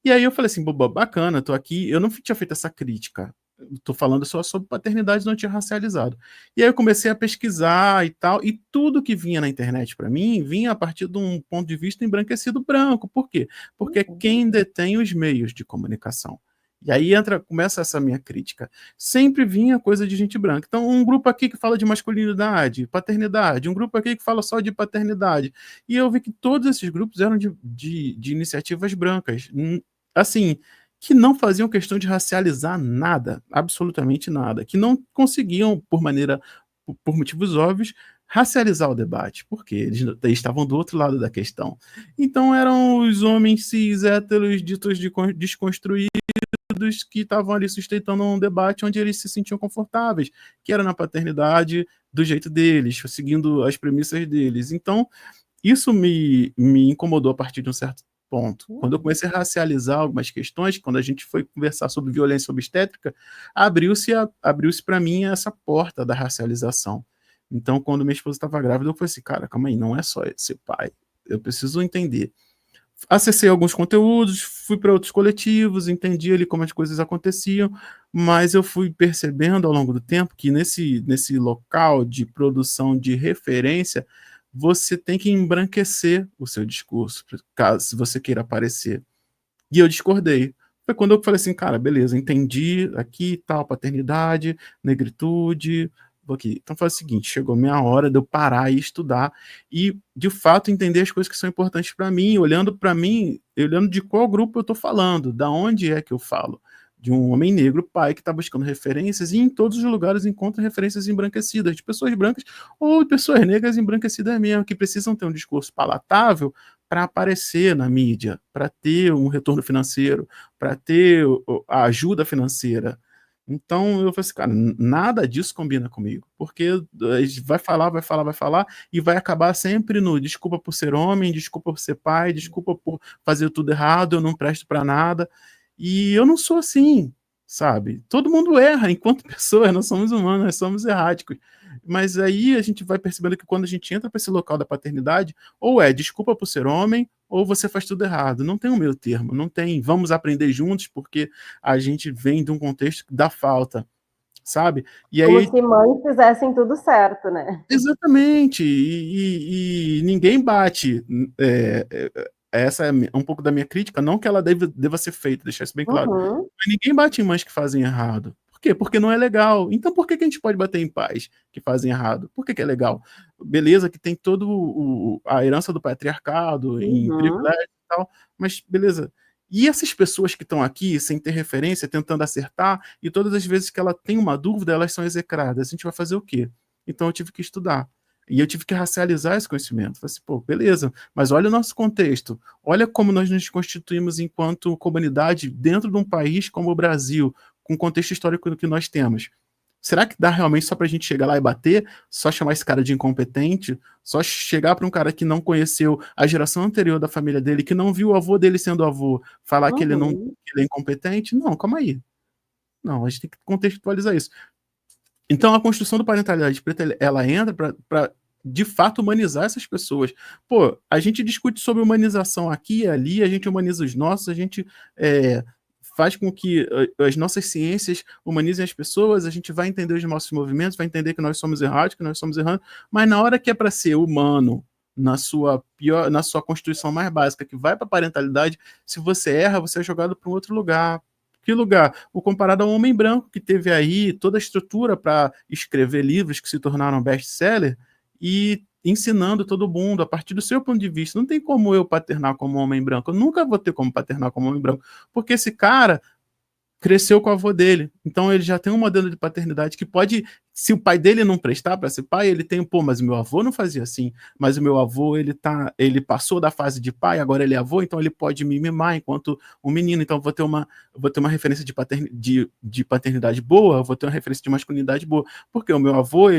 E aí eu falei assim, boba, bacana, tô aqui. Eu não tinha feito essa crítica. Tô falando só sobre paternidade não tinha racializado. E aí eu comecei a pesquisar e tal, e tudo que vinha na internet para mim vinha a partir de um ponto de vista embranquecido branco. Por quê? Porque é Uhum. quem detém os meios de comunicação. E aí começa essa minha crítica. Sempre vinha coisa de gente branca. Então, um grupo aqui que fala de masculinidade, paternidade, um grupo aqui que fala só de paternidade. E eu vi que todos esses grupos eram de iniciativas brancas. Assim, que não faziam questão de racializar nada, absolutamente nada, que não conseguiam, por motivos óbvios, racializar o debate, porque eles estavam do outro lado da questão. Então eram os homens cis héteros ditos desconstruídos que estavam ali sustentando um debate onde eles se sentiam confortáveis, que era na paternidade do jeito deles, seguindo as premissas deles. Então, isso me incomodou a partir de um certo ponto. Quando eu Uhum. comecei a racializar algumas questões, quando a gente foi conversar sobre violência obstétrica, abriu-se para mim essa porta da racialização. Então, quando minha esposa estava grávida, eu falei assim, cara, calma aí, não é só ser pai. Eu preciso entender. Acessei alguns conteúdos, fui para outros coletivos, entendi ali como as coisas aconteciam, mas eu fui percebendo ao longo do tempo que nesse local de produção de referência, você tem que embranquecer o seu discurso, caso se você queira aparecer. E eu discordei. Foi quando eu falei assim, cara, beleza, entendi aqui tal, paternidade, negritude, vou aqui. Então foi o seguinte, chegou minha hora de eu parar e estudar e, de fato, entender as coisas que são importantes para mim, olhando de qual grupo eu estou falando, da onde é que eu falo. De um homem negro, pai, que está buscando referências e em todos os lugares encontra referências embranquecidas, de pessoas brancas ou de pessoas negras embranquecidas mesmo, que precisam ter um discurso palatável para aparecer na mídia, para ter um retorno financeiro, para ter a ajuda financeira. Então eu falei assim, cara, nada disso combina comigo, porque vai falar, vai falar, vai falar, e vai acabar sempre no desculpa por ser homem, desculpa por ser pai, desculpa por fazer tudo errado, eu não presto para nada. E eu não sou assim, sabe? Todo mundo erra enquanto pessoas, nós somos humanos, nós somos erráticos. Mas aí a gente vai percebendo que quando a gente entra para esse local da paternidade, ou é desculpa por ser homem, ou você faz tudo errado. Não tem um meio termo, não tem vamos aprender juntos porque a gente vem de um contexto da falta, sabe? E Como aí, se mães fizessem tudo certo, né? exatamente, e ninguém bate. Essa é um pouco da minha crítica, não que ela deva ser feita, deixar isso bem claro. Uhum. Mas ninguém bate em mães que fazem errado. Por quê? Porque não é legal. Então por que a gente pode bater em pais que fazem errado? Por que é legal? Beleza, que tem todo a herança do patriarcado em Uhum. privilégio e tal, mas beleza. E essas pessoas que estão aqui sem ter referência, tentando acertar, e todas as vezes que ela tem uma dúvida, elas são execradas. A gente vai fazer o quê? Então eu tive que estudar. E eu tive que racializar esse conhecimento. Falei assim, pô, beleza, mas olha o nosso contexto. Olha como nós nos constituímos enquanto comunidade dentro de um país como o Brasil, com o contexto histórico que nós temos. Será que dá realmente só para a gente chegar lá e bater? Só chamar esse cara de incompetente? Só chegar para um cara que não conheceu a geração anterior da família dele, que não viu o avô dele sendo avô, falar que ele não Uhum. que ele é incompetente? Não, calma aí. Não, a gente tem que contextualizar isso. Então a construção do parentalidade preta, ela entra para de fato humanizar essas pessoas. Pô, a gente discute sobre humanização aqui e ali, a gente humaniza os nossos, a gente faz com que as nossas ciências humanizem as pessoas, a gente vai entender os nossos movimentos, vai entender que nós somos errados, que nós somos errando, mas na hora que é para ser humano, na sua constituição mais básica, que vai para a parentalidade, se você erra, você é jogado para um outro lugar. Que lugar? O comparado ao homem branco, que teve aí toda a estrutura para escrever livros que se tornaram best-seller e ensinando todo mundo a partir do seu ponto de vista. Não tem como eu paternar como homem branco. Eu nunca vou ter como paternar como homem branco, porque esse cara cresceu com o avô dele. Então ele já tem um modelo de paternidade que pode, se o pai dele não prestar para ser pai, ele tem, pô, mas o meu avô não fazia assim, mas o meu avô, ele passou da fase de pai, agora ele é avô, então ele pode me mimar enquanto um menino, então vou ter uma referência de paternidade boa, vou ter uma referência de masculinidade boa, porque o meu avô,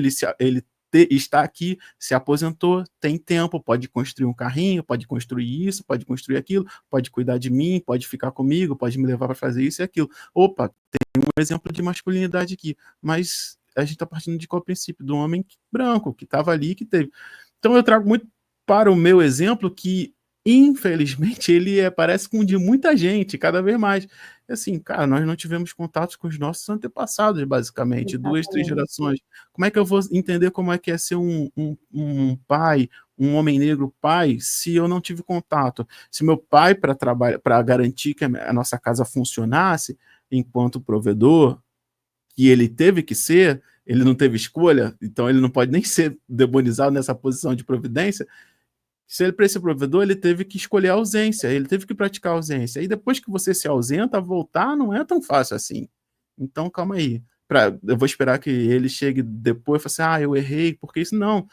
está aqui, se aposentou, tem tempo, pode construir um carrinho, pode construir isso, pode construir aquilo, pode cuidar de mim, pode ficar comigo, pode me levar para fazer isso e aquilo. Opa, tem um exemplo de masculinidade aqui, mas a gente está partindo de qual princípio? Do homem branco, que estava ali, que teve. Então eu trago muito para o meu exemplo que, infelizmente, ele parece com o de muita gente, cada vez mais. Assim, cara, nós não tivemos contatos com os nossos antepassados, basicamente, 2, 3 Exatamente. gerações. Como é que eu vou entender como é que é ser um pai, um homem negro pai, se eu não tive contato? Se meu pai, para garantir que a nossa casa funcionasse, enquanto provedor, que ele teve que ser, ele não teve escolha, então ele não pode nem ser demonizado nessa posição de providência. Se ele para esse provedor, ele teve que escolher a ausência, ele teve que praticar a ausência. E depois que você se ausenta, voltar não é tão fácil assim. Então, calma aí. Eu vou esperar que ele chegue depois e fale assim, eu errei, porque isso não.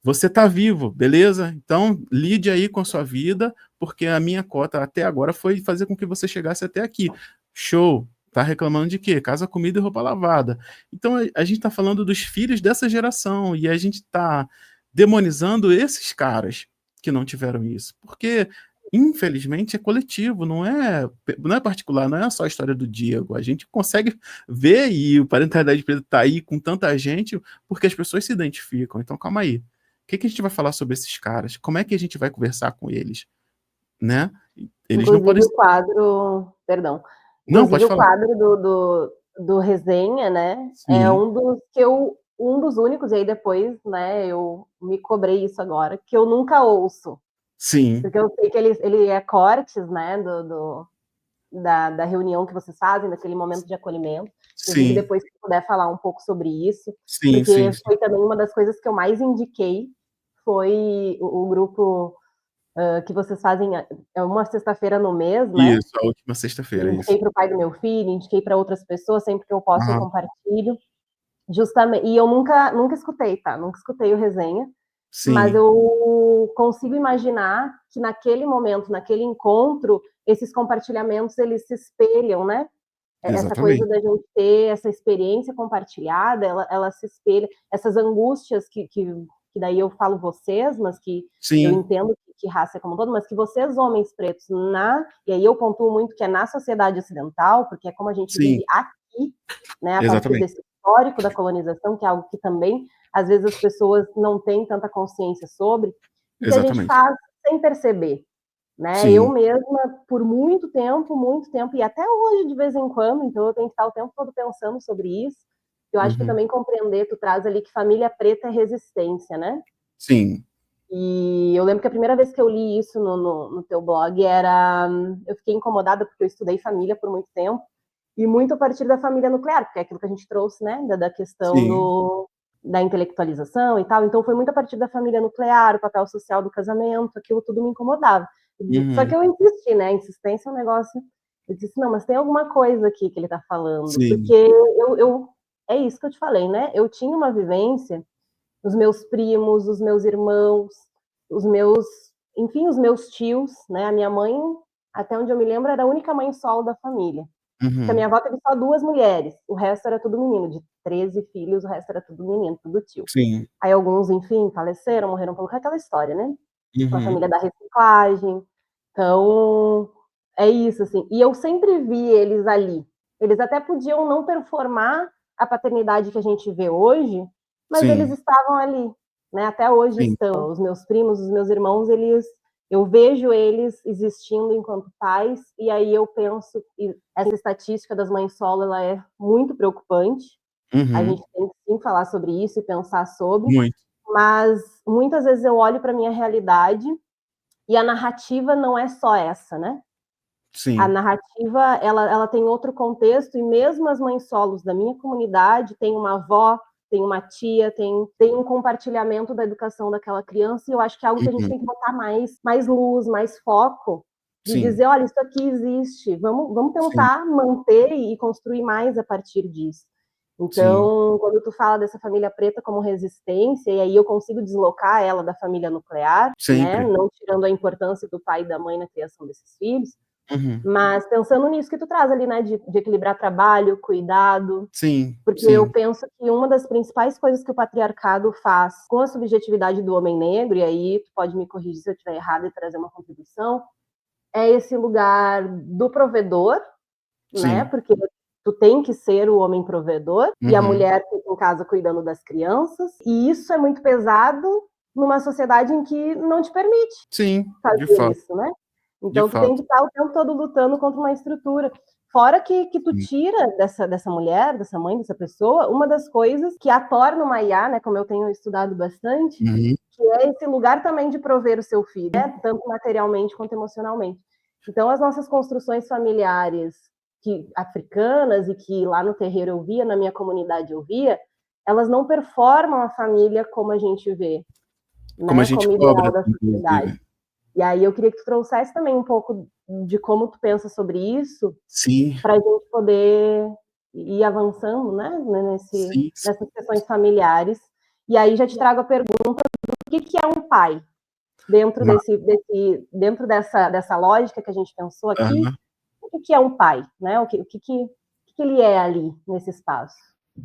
Você está vivo, beleza? Então, lide aí com a sua vida, porque a minha cota até agora foi fazer com que você chegasse até aqui. Show! Tá reclamando de quê? Casa, comida e roupa lavada. Então, a gente está falando dos filhos dessa geração e a gente está demonizando esses caras que não tiveram isso. Porque, infelizmente, é coletivo, não é particular, não é só a história do Diego. A gente consegue ver e o Parentalidade Preta está aí com tanta gente porque as pessoas se identificam. Então, calma aí. O que a gente vai falar sobre esses caras? Como é que a gente vai conversar com eles? Né? Eles não podem. Inclusive o quadro, perdão, Não, inclusive pode o falar. quadro do Resenha, né, é Sim. um dos únicos, e aí depois, né, eu me cobrei isso agora, que eu nunca ouço. Sim. Porque eu sei que ele é cortes, né, da reunião que vocês fazem, daquele momento de acolhimento. Inclusive, Sim. depois, se puder falar um pouco sobre isso, Sim, porque sim, sim. foi também uma das coisas que eu mais indiquei, foi o grupo que vocês fazem uma sexta-feira no mês, né? Isso, a última sexta-feira, isso. Indiquei para o pai do meu filho, indiquei para outras pessoas, sempre que eu posso eu Aham. compartilho. Justamente, e eu nunca escutei, tá? Nunca escutei o Resenha, mas Sim. eu consigo imaginar que naquele momento, naquele encontro, esses compartilhamentos eles se espelham, né? Essa coisa Exatamente. da gente ter essa experiência compartilhada, ela se espelha, essas angústias que daí eu falo vocês, mas que eu Sim. entendo que raça é como um todo, mas que vocês, homens pretos, e aí eu pontuo muito que é na sociedade ocidental, porque é como a gente Sim. vive aqui, né, a partir Exatamente. desse histórico da colonização, que é algo que também, às vezes, as pessoas não têm tanta consciência sobre, e que a gente Exatamente. faz sem perceber. Né? Eu Sim. mesma, por muito tempo, e até hoje, de vez em quando, então eu tenho que estar o tempo todo pensando sobre isso. Eu acho que Uhum. também compreender, tu traz ali que família preta é resistência, né? Sim. E eu lembro que a primeira vez que eu li isso no teu blog era. Eu fiquei incomodada porque eu estudei família por muito tempo, e muito a partir da família nuclear, porque é aquilo que a gente trouxe, né? Da questão Sim. da intelectualização e tal. Então foi muito a partir da família nuclear, o papel social do casamento, aquilo tudo me incomodava. Só que Uhum. eu insisti, né? A insistência é um negócio. Eu disse, não, mas tem alguma coisa aqui que ele está falando, porque Sim. é isso que eu te falei, né? Eu tinha uma vivência, os meus primos, os meus irmãos, enfim, os meus tios, né? A minha mãe, até onde eu me lembro, era a única mãe solo da família. Porque a Uhum. minha avó teve só 2 mulheres, o resto era tudo menino, de 13 filhos, o resto era tudo menino, tudo tio. Sim. Aí alguns, enfim, faleceram, morreram pelo que é aquela história, né? Uma Uhum. família da reciclagem. Então, é isso, assim. E eu sempre vi eles ali. Eles até podiam não performar a paternidade que a gente vê hoje, mas eles Sim. estavam ali, né? Até hoje Sim. estão. Os meus primos, os meus irmãos, eu vejo eles existindo enquanto pais, e aí eu penso, e essa estatística das mães solo, ela é muito preocupante. A Uhum. gente tem que sim falar sobre isso e pensar sobre, Muito. mas muitas vezes eu olho para minha realidade e a narrativa não é só essa, né? A Sim. narrativa, ela tem outro contexto, e mesmo as mães solos da minha comunidade, tem uma avó, tem uma tia, tem um compartilhamento da educação daquela criança, e eu acho que é algo que a gente Uhum. tem que botar mais luz, mais foco, de Sim, dizer, olha, isso aqui existe, vamos sim, tentar manter e construir mais a partir disso. sim, Então, quando tu fala dessa família preta como resistência, e aí eu consigo deslocar ela da família nuclear, né, sempre. não tirando a importância do pai e da mãe na criação desses filhos, Uhum. mas pensando nisso que tu traz ali, né, de equilibrar trabalho, cuidado, Sim, porque eu sim. penso que uma das principais coisas que o patriarcado faz com a subjetividade do homem negro, e aí tu pode me corrigir se eu estiver errado e trazer uma contribuição, é esse lugar do provedor, né? Sim. Porque tu tem que ser o homem provedor e a Uhum. mulher fica em casa cuidando das crianças. E isso é muito pesado numa sociedade em que não te permite Sim, de fazer fato, isso, né? de Então tu tem fato. que estar o tempo todo lutando contra uma estrutura. Fora que tu Sim. tira dessa mulher, dessa mãe, dessa pessoa, uma das coisas que a torna uma IA, né, como eu tenho estudado bastante, Uhum. que é esse lugar também de prover o seu filho, né, tanto materialmente quanto emocionalmente. Então, as nossas construções familiares que africanas e que lá no terreiro eu via, na minha comunidade eu via, elas não performam a família como a gente vê, Como a né, gente como ideal cobra, da sociedade. inclusive. E aí eu queria que tu trouxesse também um pouco de como tu pensa sobre isso, Sim, para a gente poder ir avançando, né, sim, nessas questões familiares. E aí já te trago a pergunta do que é um pai dentro ma dentro dessa lógica que a gente pensou aqui. aham, O que é um pai, né? O que ele é ali nesse espaço?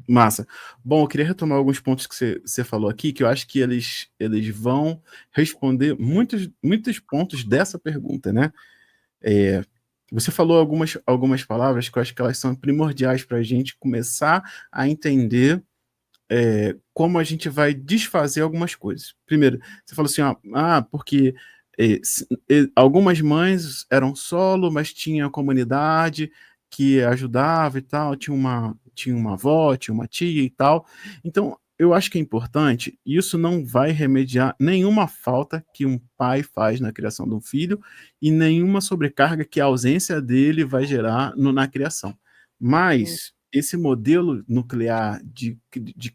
massa. Bom, eu queria retomar alguns pontos que você falou aqui, que eu acho que eles vão responder muitos pontos dessa pergunta, né. Eh, Você falou algumas palavras que eu acho que elas são primordiais para a gente começar a entender como a gente vai desfazer algumas coisas. Primeiro, você falou assim, ó, porque algumas mães eram solo, mas tinha comunidade que ajudava e tal, tinha uma avó, tinha uma tia e tal. Então, eu acho que é importante, isso não vai remediar nenhuma falta que um pai faz na criação de um filho e nenhuma sobrecarga que a ausência dele vai gerar na criação. Hum, Mas esse modelo nuclear de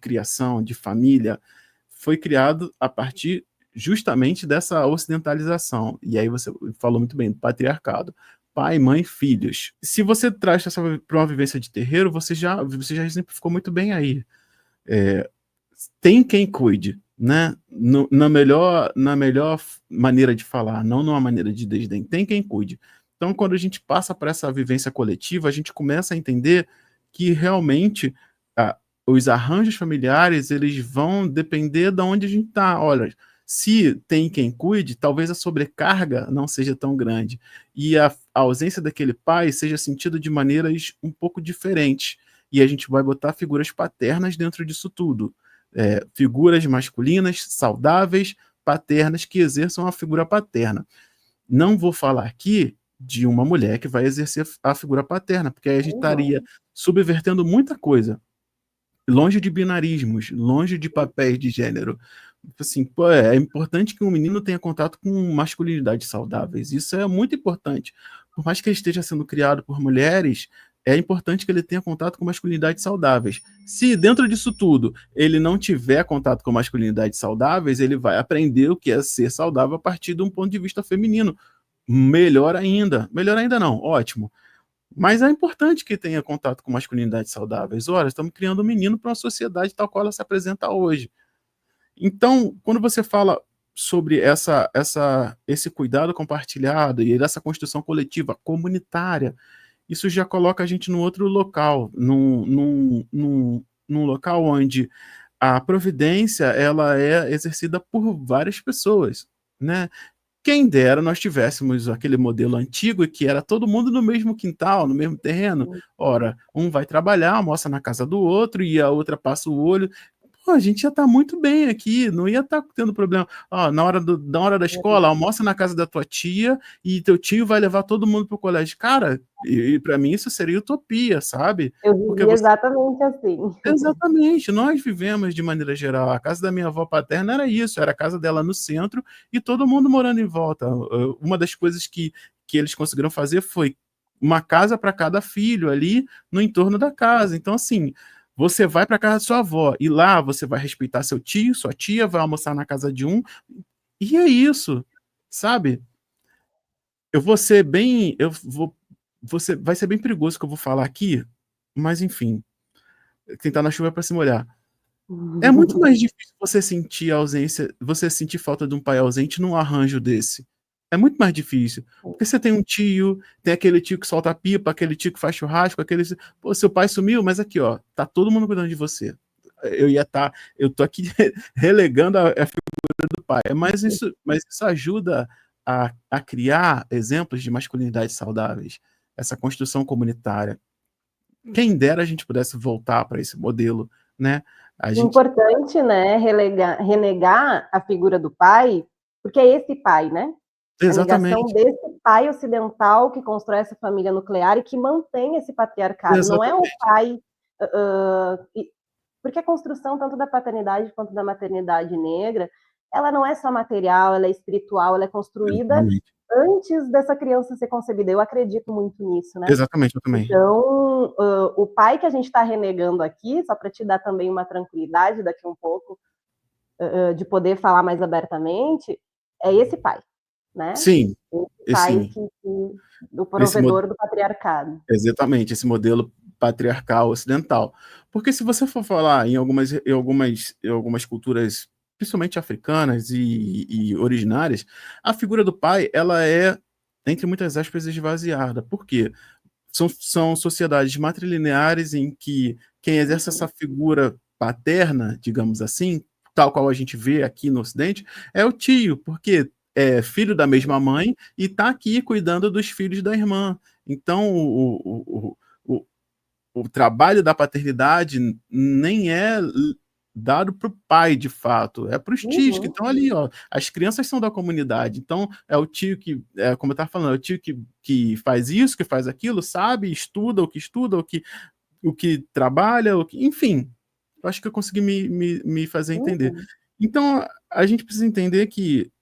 criação, de família, foi criado a partir justamente dessa ocidentalização. E aí você falou muito bem, do patriarcado. Pai, mãe, filhos. Se você traz essa para uma vivência de terreiro, você já exemplificou muito bem aí. É, tem quem cuide, né? Na melhor maneira de falar, não numa maneira de desdém. Tem quem cuide. Então, quando a gente passa para essa vivência coletiva, a gente começa a entender que realmente ah, os arranjos familiares eles vão depender de onde a gente está. Olha, se tem quem cuide, talvez a sobrecarga não seja tão grande e a ausência daquele pai seja sentida de maneiras um pouco diferentes. E a gente vai botar figuras paternas dentro disso tudo, figuras masculinas, saudáveis, paternas, que exerçam a figura paterna. Não vou falar aqui de uma mulher que vai exercer a figura paterna, porque aí a gente uhum, estaria subvertendo muita coisa. Longe de binarismos, longe de papéis de gênero. Assim, pô, é importante que um menino tenha contato com masculinidades saudáveis. Isso é muito importante. Por mais que ele esteja sendo criado por mulheres, é importante que ele tenha contato com masculinidades saudáveis. Se dentro disso tudo ele não tiver contato com masculinidades saudáveis, ele vai aprender o que é ser saudável a partir de um ponto de vista feminino. Melhor ainda. Melhor ainda não, ótimo. Mas é importante que tenha contato com masculinidades saudáveis. Ora, estamos criando um menino para uma sociedade tal qual ela se apresenta hoje. Então, quando você fala sobre esse cuidado compartilhado e essa construção coletiva, comunitária, isso já coloca a gente num outro local, num local onde a providência ela é exercida por várias pessoas, né? Quem dera nós tivéssemos aquele modelo antigo que era todo mundo no mesmo quintal, no mesmo terreno. Ora, um vai trabalhar, almoça na casa do outro e a outra passa o olho. Pô, a gente já está muito bem aqui, não ia estar tendo problema. Ó, na hora da escola, uhum. almoça na casa da tua tia e teu tio vai levar todo mundo para o colégio. Cara, e para mim isso seria utopia, sabe? Eu Porque vivi você exatamente assim. Exatamente, nós vivemos de maneira geral. A casa da minha avó paterna era isso, era a casa dela no centro e todo mundo morando em volta. Uma das coisas que eles conseguiram fazer foi uma casa para cada filho ali no entorno da casa. Então, assim, você vai para casa da sua avó e lá você vai respeitar seu tio, sua tia, vai almoçar na casa de um, e é isso, sabe? eu vou ser bem, vai ser bem perigoso o que eu vou falar aqui, mas enfim, tentar na chuva para se molhar. É muito mais difícil você sentir a ausência, você sentir falta de um pai ausente num arranjo desse. É muito mais difícil. Porque você tem um tio, tem aquele tio que solta pipa, aquele tio que faz churrasco, aquele. Pô, seu pai sumiu, mas aqui, ó, tá todo mundo cuidando de você. Eu tô aqui relegando a figura do pai. Mas isso ajuda a criar exemplos de masculinidade saudáveis, essa construção comunitária. Quem dera a gente pudesse voltar para esse modelo, né? A gente Importante, né, renegar a figura do pai, porque é esse pai, né? A negação Exatamente, desse pai ocidental que constrói essa família nuclear e que mantém esse patriarcado. Não é o exatamente, pai. Porque a construção tanto da paternidade quanto da maternidade negra, ela não é só material, ela é espiritual, ela é construída exatamente. antes dessa criança ser concebida. Eu acredito muito nisso, né? Exatamente, eu também. Então, o pai que a gente está renegando aqui, só para te dar também uma tranquilidade daqui um pouco, de poder falar mais abertamente, é esse pai, né? Sim, Esse pai sim, do esse provedor do patriarcado. exatamente, esse modelo patriarcal ocidental. Porque se você for falar em algumas culturas, principalmente africanas e originárias, a figura do pai, ela é, entre muitas aspas, esvaziada. Por quê? São sociedades matrilineares em que quem exerce essa figura paterna, digamos assim, tal qual a gente vê aqui no Ocidente, é o tio, porque é filho da mesma mãe e está aqui cuidando dos filhos da irmã. Então, o, o trabalho da paternidade nem é dado para o pai, de fato, é para os tios que Uhum, estão ali, ó. As crianças são da comunidade, então é o tio que, como eu estava falando, é o tio que faz isso, que faz aquilo, sabe, estuda, o que trabalha, enfim. Eu acho que eu consegui me fazer entender. uhum, Então, a gente precisa entender que,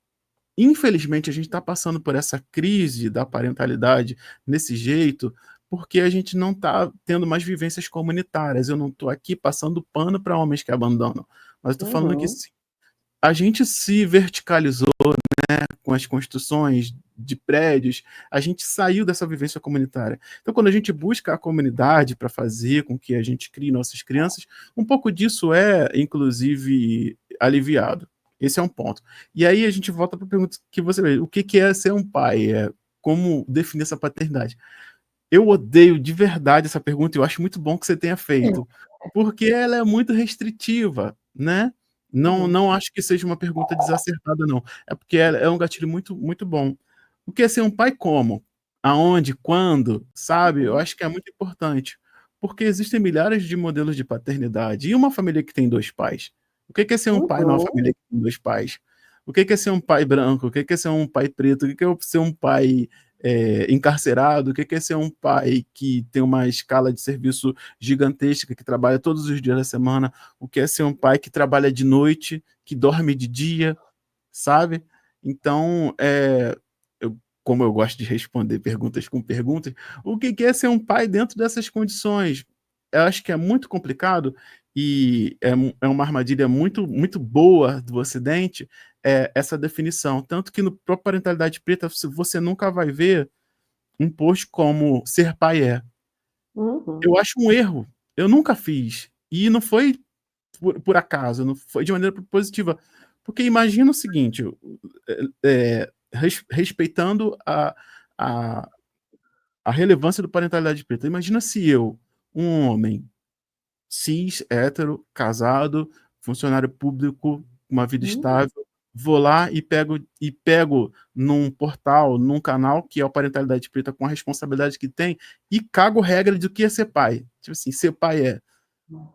infelizmente, a gente está passando por essa crise da parentalidade nesse jeito, porque a gente não está tendo mais vivências comunitárias. Eu não estou aqui passando pano para homens que abandonam, mas estou falando que uhum, a gente se verticalizou com as construções de prédios, a gente saiu dessa vivência comunitária. Então, quando a gente busca a comunidade para fazer com que a gente crie nossas crianças, um pouco disso é, inclusive, aliviado. Esse é um ponto. E aí a gente volta para a pergunta que você fez: o que é ser um pai? Como definir essa paternidade? Eu odeio de verdade essa pergunta e eu acho muito bom que você tenha feito, porque ela é muito restritiva, né? Não, uhum, não acho que seja uma pergunta desacertada, não. É porque é um gatilho muito, muito bom. O que é ser um pai como? Aonde? Quando? Sabe? Eu uhum, acho que é muito importante. Porque existem milhares de modelos de paternidade. E uma família que tem dois pais? O que é ser um pai numa uhum, família que tem dois pais? O que é ser um pai branco? O que é ser um pai preto? O que é ser um pai encarcerado? O que é ser um pai que tem uma escala de serviço gigantesca, que trabalha todos os dias da semana? O que é ser um pai que trabalha de noite, que dorme de dia, sabe? Então, como eu gosto de responder perguntas com perguntas, o que é ser um pai dentro dessas condições? Eu acho que é muito complicado e é uma armadilha muito, muito boa do Ocidente, essa definição. Tanto que no próprio Parentalidade Preta você nunca vai ver um post como ser pai é. uhum, Eu acho um erro. Eu nunca fiz. E não foi por acaso, não foi de maneira propositiva. Porque imagina o seguinte, respeitando a, a relevância do parentalidade preta. Imagina se eu, um homem cis, hétero, casado, funcionário público, uma vida uhum, estável, vou lá e pego num portal, num canal que é o Parentalidade Preta, com a responsabilidade que tem, e cago regra do que é ser pai. Tipo assim, ser pai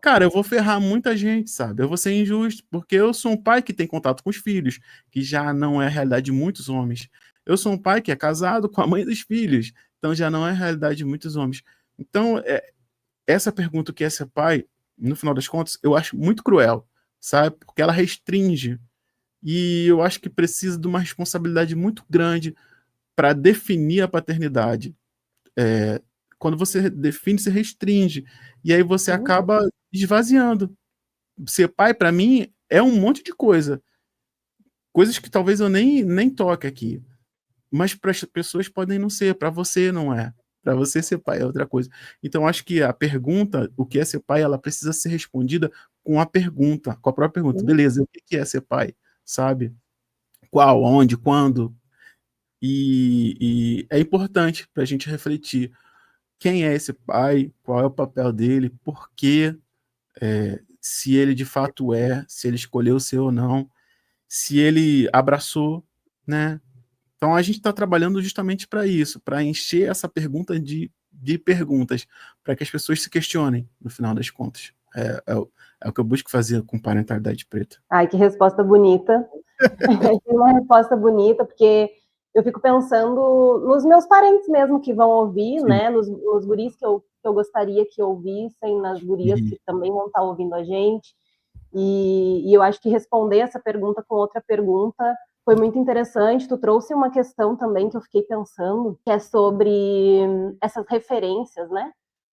cara, eu vou ferrar muita gente, sabe? Eu vou ser injusto, porque eu sou um pai que tem contato com os filhos, que já não é a realidade de muitos homens. Eu sou um pai que é casado com a mãe dos filhos, então já não é a realidade de muitos homens. Então, essa pergunta, o que é ser pai, no final das contas, eu acho muito cruel, sabe? Porque ela restringe. E eu acho que precisa de uma responsabilidade muito grande para definir a paternidade. Quando você define, você restringe. E aí você uhum. acaba esvaziando. Ser pai, para mim, é um monte de coisa. Coisas que talvez eu nem toque aqui. mas para as pessoas podem não ser, para você não é. Para você ser pai é outra coisa. Então, acho que a pergunta, o que é ser pai, ela precisa ser respondida com a pergunta, com a própria pergunta. Beleza, o que é ser pai? Sabe? Qual, onde, quando? E é importante para a gente refletir quem é esse pai, qual é o papel dele, por quê, se ele de fato se ele escolheu ser ou não, se ele abraçou, né? Então a gente está trabalhando justamente para isso, para encher essa pergunta de perguntas, para que as pessoas se questionem, no final das contas. É o que eu busco fazer com Parentalidade Preta. Ai, que resposta bonita. Uma resposta bonita, porque eu fico pensando nos meus parentes mesmo que vão ouvir, Sim. né? Nos guris que eu gostaria que ouvissem, nas gurias que também vão estar ouvindo a gente. E eu acho que responder essa pergunta com outra pergunta foi muito interessante. Tu trouxe uma questão também que eu fiquei pensando, que é sobre essas referências, né?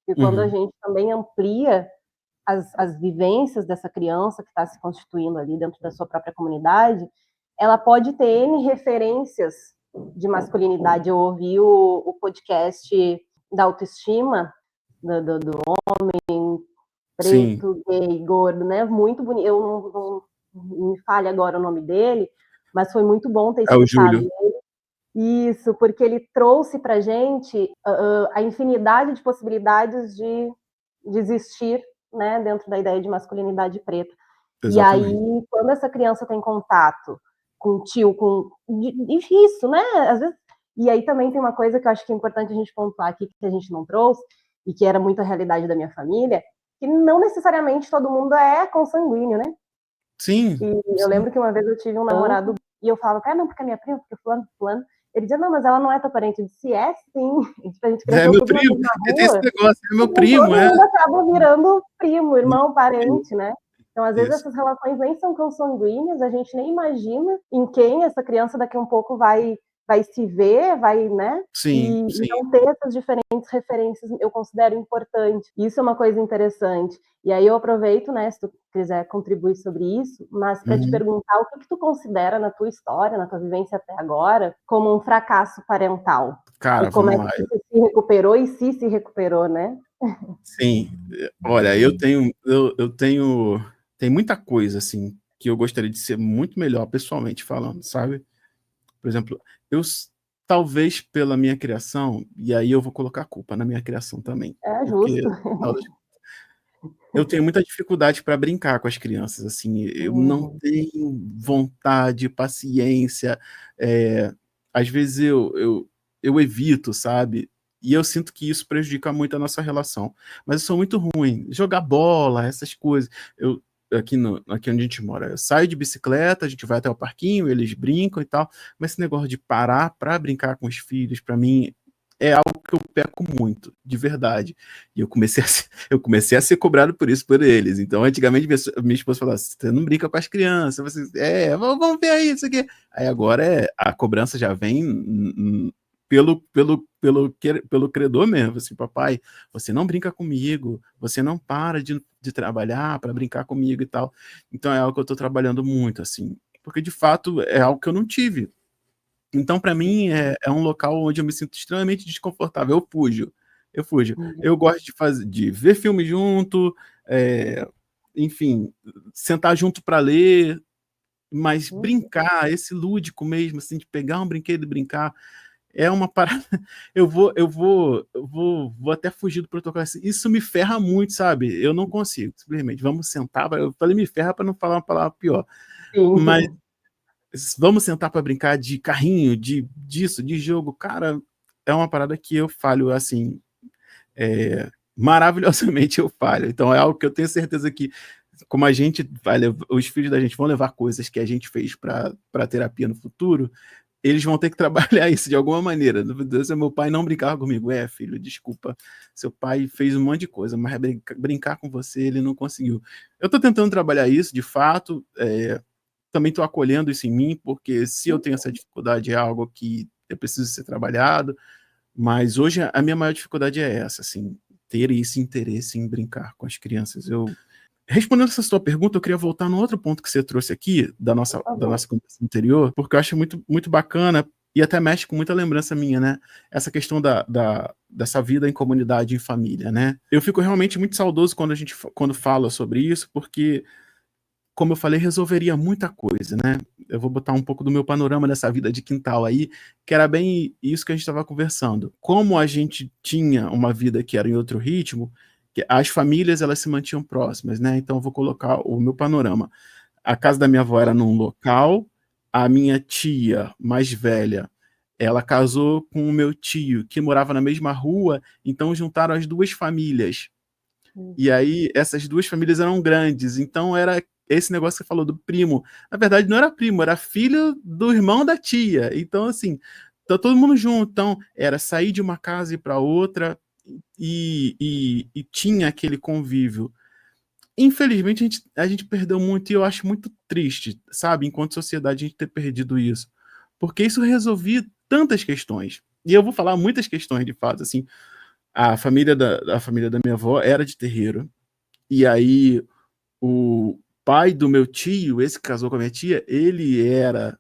E quando a gente também amplia as vivências dessa criança que está se constituindo ali dentro da sua própria comunidade, ela pode ter N referências de masculinidade. Eu ouvi o podcast da autoestima do homem preto, Sim. gay, gordo, né? Muito bonito. Eu não me falha agora o nome dele, mas foi muito bom ter É o escutado Júlio. ele. Isso, porque ele trouxe para gente a infinidade de possibilidades de existir, né, dentro da ideia de masculinidade preta. Exatamente. E aí, quando essa criança tem contato com o tio, isso, né? Às vezes. E aí também tem uma coisa que eu acho que é importante a gente pontuar aqui, que a gente não trouxe, e que era muito a realidade da minha família, que não necessariamente todo mundo é consanguíneo, né? Sim. E eu lembro que uma vez eu tive um namorado e eu falava, não, porque é minha prima, porque fulano. Ele dizia, não, mas ela não é tua parente. Eu disse, sim. A gente cresceu Meu tudo primo, na tem esse rua. negócio, é meu Então, primo, todo mundo acaba virando primo, irmão, Primo. parente, né? Então, às vezes, Isso. essas relações nem são consanguíneas, a gente nem imagina em quem essa criança daqui a um pouco vai se ver, né? Sim. Então, ter essas diferentes referências eu considero importante. Isso é uma coisa interessante. E aí eu aproveito, né, se tu quiser contribuir sobre isso, mas para te perguntar o que tu considera na tua história, na tua vivência até agora, como um fracasso parental. Cara, E como é vamos lá. que tu se recuperou e se recuperou, né? Sim. Olha, tem muita coisa, assim, que eu gostaria de ser muito melhor, pessoalmente falando, sabe? Por exemplo, talvez pela minha criação, e aí eu vou colocar a culpa na minha criação também, É porque justo. eu tenho muita dificuldade para brincar com as crianças, assim, eu não tenho vontade, paciência, às vezes eu evito, sabe? E eu sinto que isso prejudica muito a nossa relação. Mas eu sou muito ruim. Jogar bola, essas coisas. Aqui onde a gente mora, eu saio de bicicleta, a gente vai até o parquinho, eles brincam e tal, mas esse negócio de parar para brincar com os filhos, para mim, é algo que eu peco muito, de verdade. E eu comecei a ser cobrado por isso, por eles. Então, antigamente, minha esposa falava, você não brinca com as crianças, vamos ver aí, isso aqui. Aí agora a cobrança já vem pelo credor mesmo, assim, papai, você não brinca comigo, você não para de trabalhar para brincar comigo e tal. Então é algo que eu estou trabalhando muito, assim, porque de fato é algo que eu não tive. Então, para mim, é um local onde eu me sinto extremamente desconfortável. Eu fujo. Eu gosto de ver filme junto, enfim, sentar junto para ler, mas brincar, esse lúdico mesmo, assim, de pegar um brinquedo e brincar, é uma parada. Vou até fugir do protocolo. Assim, isso me ferra muito, sabe? Eu não consigo, simplesmente. Vamos sentar. Eu falei me ferra para não falar uma palavra pior. Mas vamos sentar para brincar de carrinho, disso, de jogo. Cara, é uma parada que eu falho assim, maravilhosamente eu falho. Então é algo que eu tenho certeza que, como a gente vai levar, os filhos da gente vão levar coisas que a gente fez para terapia no futuro, eles vão ter que trabalhar isso de alguma maneira. Meu pai não brincava comigo. Filho, desculpa. Seu pai fez um monte de coisa, mas brincar com você ele não conseguiu. Eu estou tentando trabalhar isso, de fato. Também estou acolhendo isso em mim, porque se eu tenho essa dificuldade é algo que eu preciso ser trabalhado, mas hoje a minha maior dificuldade é essa, assim, ter esse interesse em brincar com as crianças. Respondendo essa sua pergunta, eu queria voltar no outro ponto que você trouxe aqui, da nossa conversa anterior, porque eu acho muito, muito bacana, e até mexe com muita lembrança minha, né? Essa questão dessa vida em comunidade, em família, né? Eu fico realmente muito saudoso quando fala sobre isso, porque, como eu falei, resolveria muita coisa, né? Eu vou botar um pouco do meu panorama dessa vida de quintal aí, que era bem isso que a gente estava conversando. Como a gente tinha uma vida que era em outro ritmo, as famílias elas se mantinham próximas, né? Então eu vou colocar o meu panorama. A casa da minha avó era num local, a minha tia mais velha, ela casou com o meu tio, que morava na mesma rua, então juntaram as duas famílias. E aí, essas duas famílias eram grandes, então era esse negócio que você falou do primo. Na verdade, não era primo, era filho do irmão da tia. Então, assim, tá todo mundo junto. Então, era sair de uma casa e ir para outra e tinha aquele convívio. Infelizmente, a gente perdeu muito e eu acho muito triste, sabe, enquanto sociedade, a gente ter perdido isso. Porque isso resolvia tantas questões. E eu vou falar muitas questões, de fato, assim. A família da minha avó era de terreiro. E aí, o pai do meu tio, esse que casou com a minha tia, ele era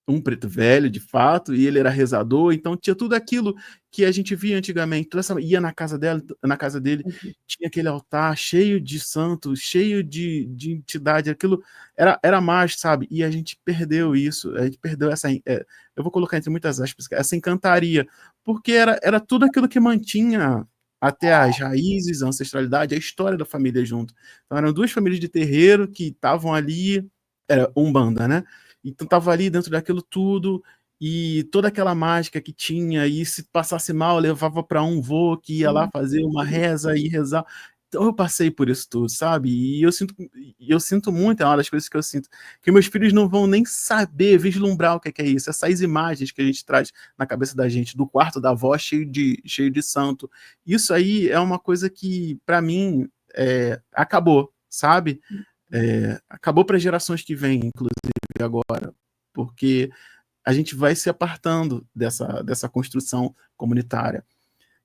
um preto velho, de fato, e ele era rezador, então tinha tudo aquilo que a gente via antigamente. Ia na casa dela, na casa dele, tinha aquele altar cheio de santos, cheio de entidade, aquilo era mágico, sabe? E a gente perdeu isso, a gente perdeu eu vou colocar entre muitas aspas, essa encantaria, porque era tudo aquilo que mantinha até as raízes, a ancestralidade, a história da família junto. Então eram duas famílias de terreiro que estavam ali, era Umbanda, né? Então tava ali dentro daquilo tudo, e toda aquela mágica que tinha, e se passasse mal, levava para um vô que ia lá fazer uma reza e rezar. Então eu passei por isso tudo, sabe? E eu sinto muito, é uma das coisas que eu sinto, que meus filhos não vão nem saber vislumbrar o que é isso, essas imagens que a gente traz na cabeça da gente, do quarto da avó cheio de santo. Isso aí é uma coisa que, para mim, acabou, sabe? Acabou para gerações que vêm, inclusive agora, porque a gente vai se apartando dessa construção comunitária.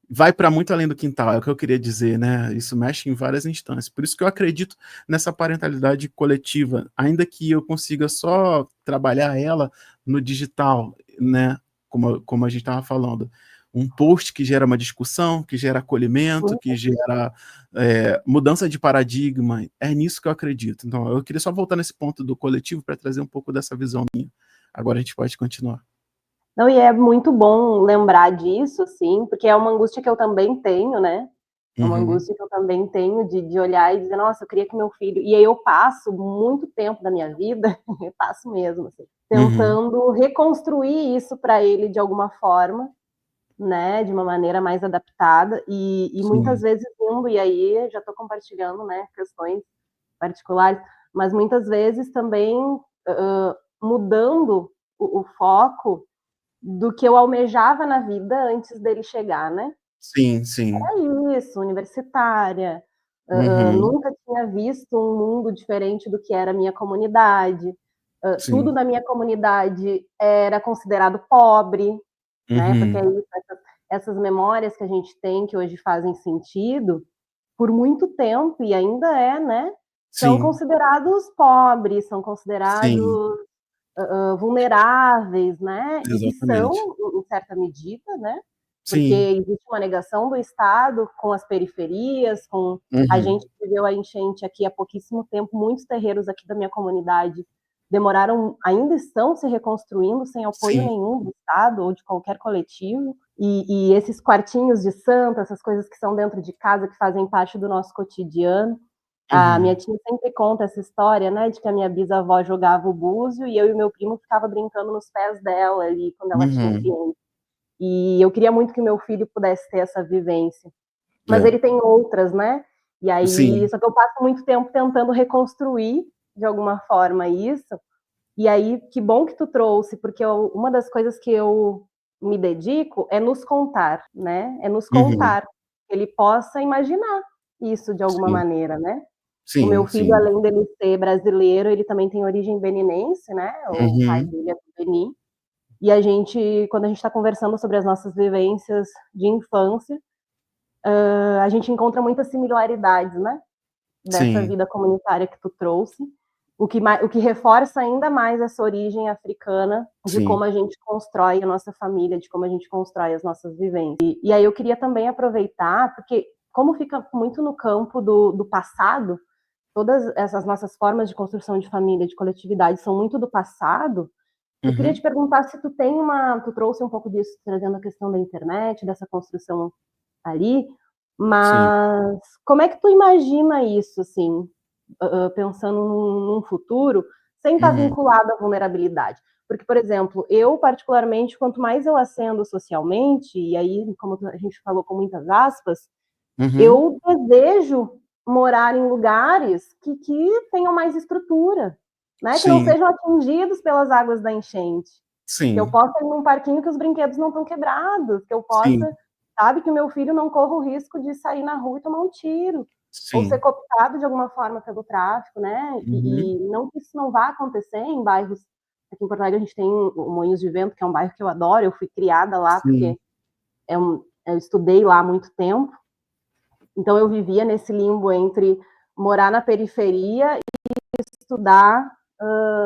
Vai para muito além do quintal, é o que eu queria dizer, né? Isso mexe em várias instâncias. Por isso que eu acredito nessa parentalidade coletiva, ainda que eu consiga só trabalhar ela no digital, né? Como a gente estava falando. Um post que gera uma discussão, que gera acolhimento, que gera mudança de paradigma. É nisso que eu acredito. Então, eu queria só voltar nesse ponto do coletivo para trazer um pouco dessa visão minha. Agora a gente pode continuar. Não, e é muito bom lembrar disso, sim, porque é uma angústia que eu também tenho, né? É uma Uhum. angústia que eu também tenho de olhar e dizer, nossa, eu queria que meu filho. E aí eu passo muito tempo da minha vida, eu passo mesmo, assim, Uhum. tentando reconstruir isso para ele de alguma forma, né? De uma maneira mais adaptada, e muitas Sim. vezes indo, e aí já estou compartilhando, né, questões particulares, mas muitas vezes também mudando o foco do que eu almejava na vida antes dele chegar, né? Sim, sim. É isso, universitária, Uhum. nunca tinha visto um mundo diferente do que era a minha comunidade, tudo Sim. na minha comunidade era considerado pobre, né? Porque Uhum. aí essas memórias que a gente tem que hoje fazem sentido, por muito tempo, e ainda né? São Sim. considerados pobres, são Sim. considerados vulneráveis, né? E Exatamente. são, em certa medida, né? Porque Sim. existe uma negação do Estado com as periferias, com a Uhum. gente viveu a enchente aqui há pouquíssimo tempo, muitos terreiros aqui da minha comunidade demoraram, ainda estão se reconstruindo sem apoio Sim. nenhum do Estado ou de qualquer coletivo, e esses quartinhos de santo, essas coisas que são dentro de casa, que fazem parte do nosso cotidiano. A minha Uhum. tia sempre conta essa história, né, de que a minha bisavó jogava o búzio e eu e meu primo ficava brincando nos pés dela ali quando ela tinha Uhum. cliente. E eu queria muito que meu filho pudesse ter essa vivência. Mas É. ele tem outras, né? E aí, Sim. só que eu passo muito tempo tentando reconstruir de alguma forma isso. E aí, que bom que tu trouxe, porque uma das coisas que eu me dedico é nos contar, né? É nos Uhum. contar. Que ele possa imaginar isso de alguma Sim. maneira, né? O meu Sim, filho, sim. além dele ser brasileiro, ele também tem origem beninense, né? O pai Uhum. dele é do Benin. E a gente, quando a gente está conversando sobre as nossas vivências de infância, a gente encontra muitas similaridades, né? Dessa Sim. vida comunitária que tu trouxe. o que reforça ainda mais essa origem africana de Sim. como a gente constrói a nossa família, de como a gente constrói as nossas vivências. E aí eu queria também aproveitar, porque como fica muito no campo do passado, todas essas nossas formas de construção de família, de coletividade, são muito do passado. Eu queria te perguntar se tu trouxe um pouco disso, trazendo a questão da internet, dessa construção ali, Sim. mas como é que tu imagina isso, assim, pensando num futuro, sem estar Uhum. vinculado à vulnerabilidade? Porque, por exemplo, eu particularmente, quanto mais eu ascendo socialmente, e aí, como a gente falou com muitas aspas, Uhum. eu desejo morar em lugares que tenham mais estrutura, né? Que não Sim. sejam atingidos pelas águas da enchente. Que eu Sim. possa ir num parquinho que os brinquedos não estão quebrados, que eu Sim. possa, sabe, que o meu filho não corra o risco de sair na rua e tomar um tiro, ou ser Sim. cooptado de alguma forma pelo tráfico, né? Uhum. E não que isso não vá acontecer em bairros. Aqui em Porto Alegre a gente tem o Moinhos de Vento, que é um bairro que eu adoro, eu fui criada lá Sim. porque eu estudei lá há muito tempo, então eu vivia nesse limbo entre morar na periferia e estudar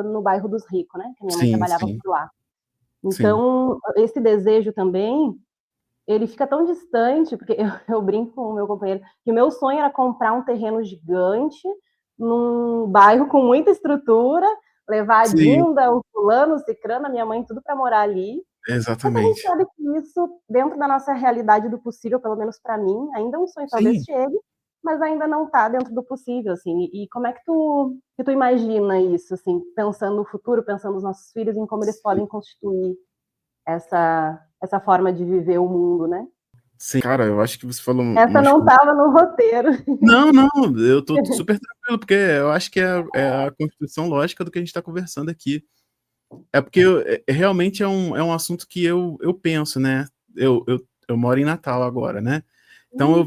no bairro dos ricos, né? Que minha mãe Sim, trabalhava sim, por lá. sim. Então, esse desejo também, ele fica tão distante, porque eu brinco com o meu companheiro, que o meu sonho era comprar um terreno gigante, num bairro com muita estrutura, levar a Sim, Dinda, o fulano, o cicrano, a minha mãe, tudo para morar ali. Só que a gente exatamente. sabe que isso, dentro da nossa realidade do possível, pelo menos para mim, ainda é um sonho, talvez Sim. chegue, mas ainda não está dentro do possível, assim. E como é que tu imagina isso, assim, pensando no futuro, pensando nos nossos filhos, em como eles podem constituir essa forma de viver o mundo, né? Sim, cara, eu acho que você falou Essa umas não coisas. estava no roteiro. Não, não, eu tô super tranquilo, porque eu acho que é a construção lógica do que a gente está conversando aqui. É porque realmente é um assunto que eu penso, né? Eu moro em Natal agora, né? Então Uhum.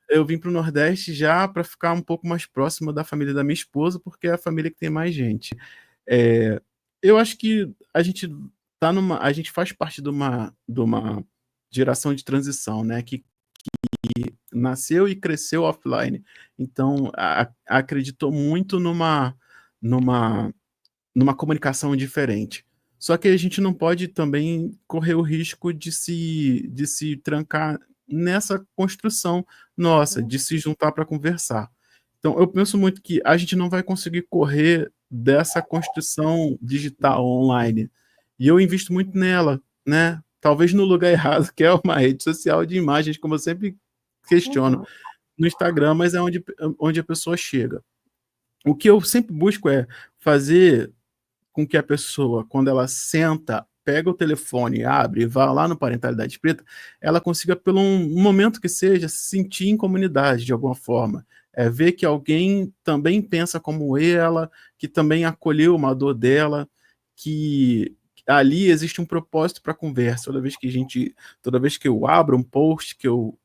eu vim pro Nordeste já para ficar um pouco mais próximo da família da minha esposa, porque é a família que tem mais gente. É, eu acho que a gente faz parte de uma geração de transição, né? Que nasceu e cresceu offline. Então, acreditou muito numa, numa comunicação diferente. Só que a gente não pode também correr o risco de se trancar nessa construção nossa, de se juntar para conversar. Então, eu penso muito que a gente não vai conseguir correr dessa construção digital online. E eu invisto muito nela, né? Talvez no lugar errado, que é uma rede social de imagens, como eu sempre questiono Uhum. no Instagram, mas é onde a pessoa chega. O que eu sempre busco é fazer com que a pessoa, quando ela senta, pega o telefone, abre e vá lá no Parentalidade Preta, ela consiga, pelo um momento que seja, se sentir em comunidade de alguma forma. Ver que alguém também pensa como ela, que também acolheu uma dor dela, que ali existe um propósito para a conversa. Toda vez que eu abro um post, que eu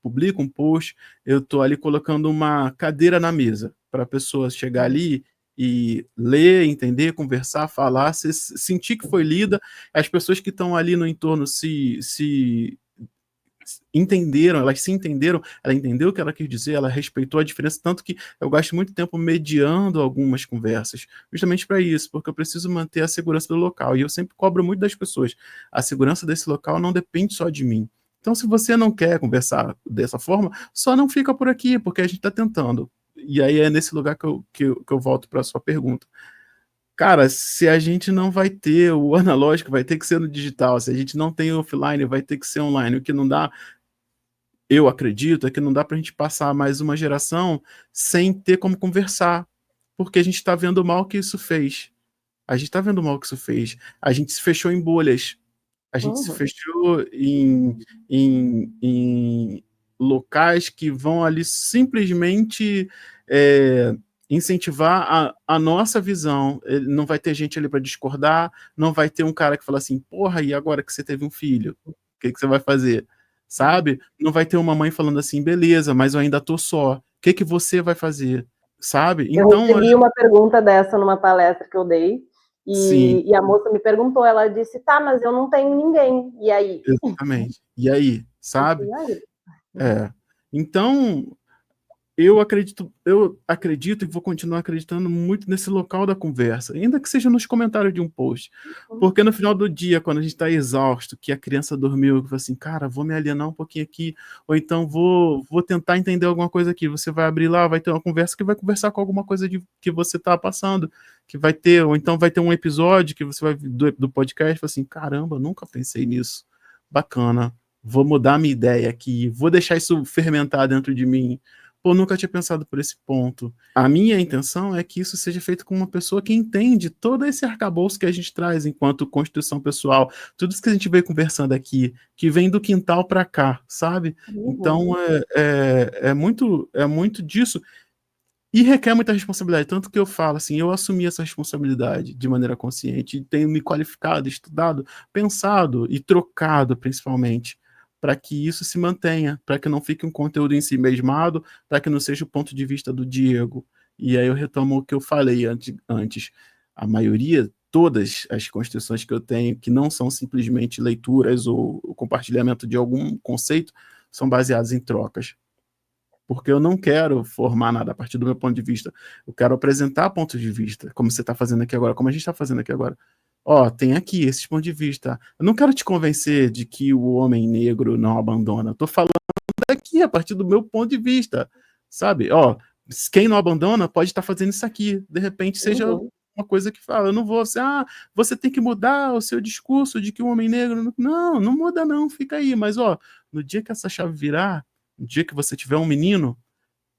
publico um post, eu estou ali colocando uma cadeira na mesa para a pessoa chegar ali e ler, entender, conversar, falar, sentir que foi lida, as pessoas que estão ali no entorno se entenderam, elas se entenderam, ela entendeu o que ela quis dizer, ela respeitou a diferença, tanto que eu gasto muito tempo mediando algumas conversas, justamente para isso, porque eu preciso manter a segurança do local, e eu sempre cobro muito das pessoas, a segurança desse local não depende só de mim. Então, se você não quer conversar dessa forma, só não fica por aqui, porque a gente está tentando. E aí é nesse lugar que eu volto para a sua pergunta. Cara, se a gente não vai ter o analógico, vai ter que ser no digital. Se a gente não tem offline, vai ter que ser online. O que não dá, eu acredito, é que não dá para a gente passar mais uma geração sem ter como conversar. Porque a gente está vendo o mal que isso fez. A gente está vendo o mal que isso fez. A gente se fechou em bolhas. A gente se Uhum. fechou em locais que vão ali simplesmente incentivar a nossa visão. Não vai ter gente ali para discordar, não vai ter um cara que fala assim, porra, e agora que você teve um filho? O que você vai fazer? Sabe? Não vai ter uma mãe falando assim, beleza, mas eu ainda tô só. O que você vai fazer? Sabe? Eu Então, recebi uma pergunta dessa numa palestra que eu dei, sim, e a moça me perguntou, ela disse, tá, mas eu não tenho ninguém, e aí? exatamente. E aí, Eu sabe? falei, aí? É. Então, eu acredito e vou continuar acreditando muito nesse local da conversa, ainda que seja nos comentários de um post. Porque no final do dia, quando a gente está exausto, que a criança dormiu, que fala assim, cara, vou me alienar um pouquinho aqui, ou então vou tentar entender alguma coisa aqui. Você vai abrir lá, vai ter uma conversa que vai conversar com alguma coisa que você está passando, que vai ter, ou então vai ter um episódio que você vai do podcast e fala assim, caramba, nunca pensei nisso. Bacana. Vou mudar minha ideia aqui, vou deixar isso fermentar dentro de mim. Pô, nunca tinha pensado por esse ponto. A minha intenção é que isso seja feito com uma pessoa que entende todo esse arcabouço que a gente traz enquanto construção pessoal, tudo isso que a gente veio conversando aqui, que vem do quintal para cá, sabe? Então é muito disso e requer muita responsabilidade, tanto que eu falo assim, eu assumi essa responsabilidade de maneira consciente, e tenho me qualificado, estudado, pensado e trocado principalmente, para que isso se mantenha, para que não fique um conteúdo em si mesmado, para que não seja o ponto de vista do Diego. E aí eu retomo o que eu falei antes. A maioria, todas as construções que eu tenho, que não são simplesmente leituras ou o compartilhamento de algum conceito, são baseadas em trocas, porque eu não quero formar nada a partir do meu ponto de vista. Eu quero apresentar pontos de vista, como você está fazendo aqui agora, como a gente está fazendo aqui agora. Ó, tem aqui esses pontos de vista. Eu não quero te convencer de que o homem negro não abandona. Estou falando aqui a partir do meu ponto de vista, sabe? Ó, quem não abandona pode estar fazendo isso aqui. De repente seja Uhum. uma coisa que fala, eu não vou, você tem que mudar o seu discurso de que o homem negro não muda não, fica aí, mas ó, no dia que essa chave virar, no dia que você tiver um menino,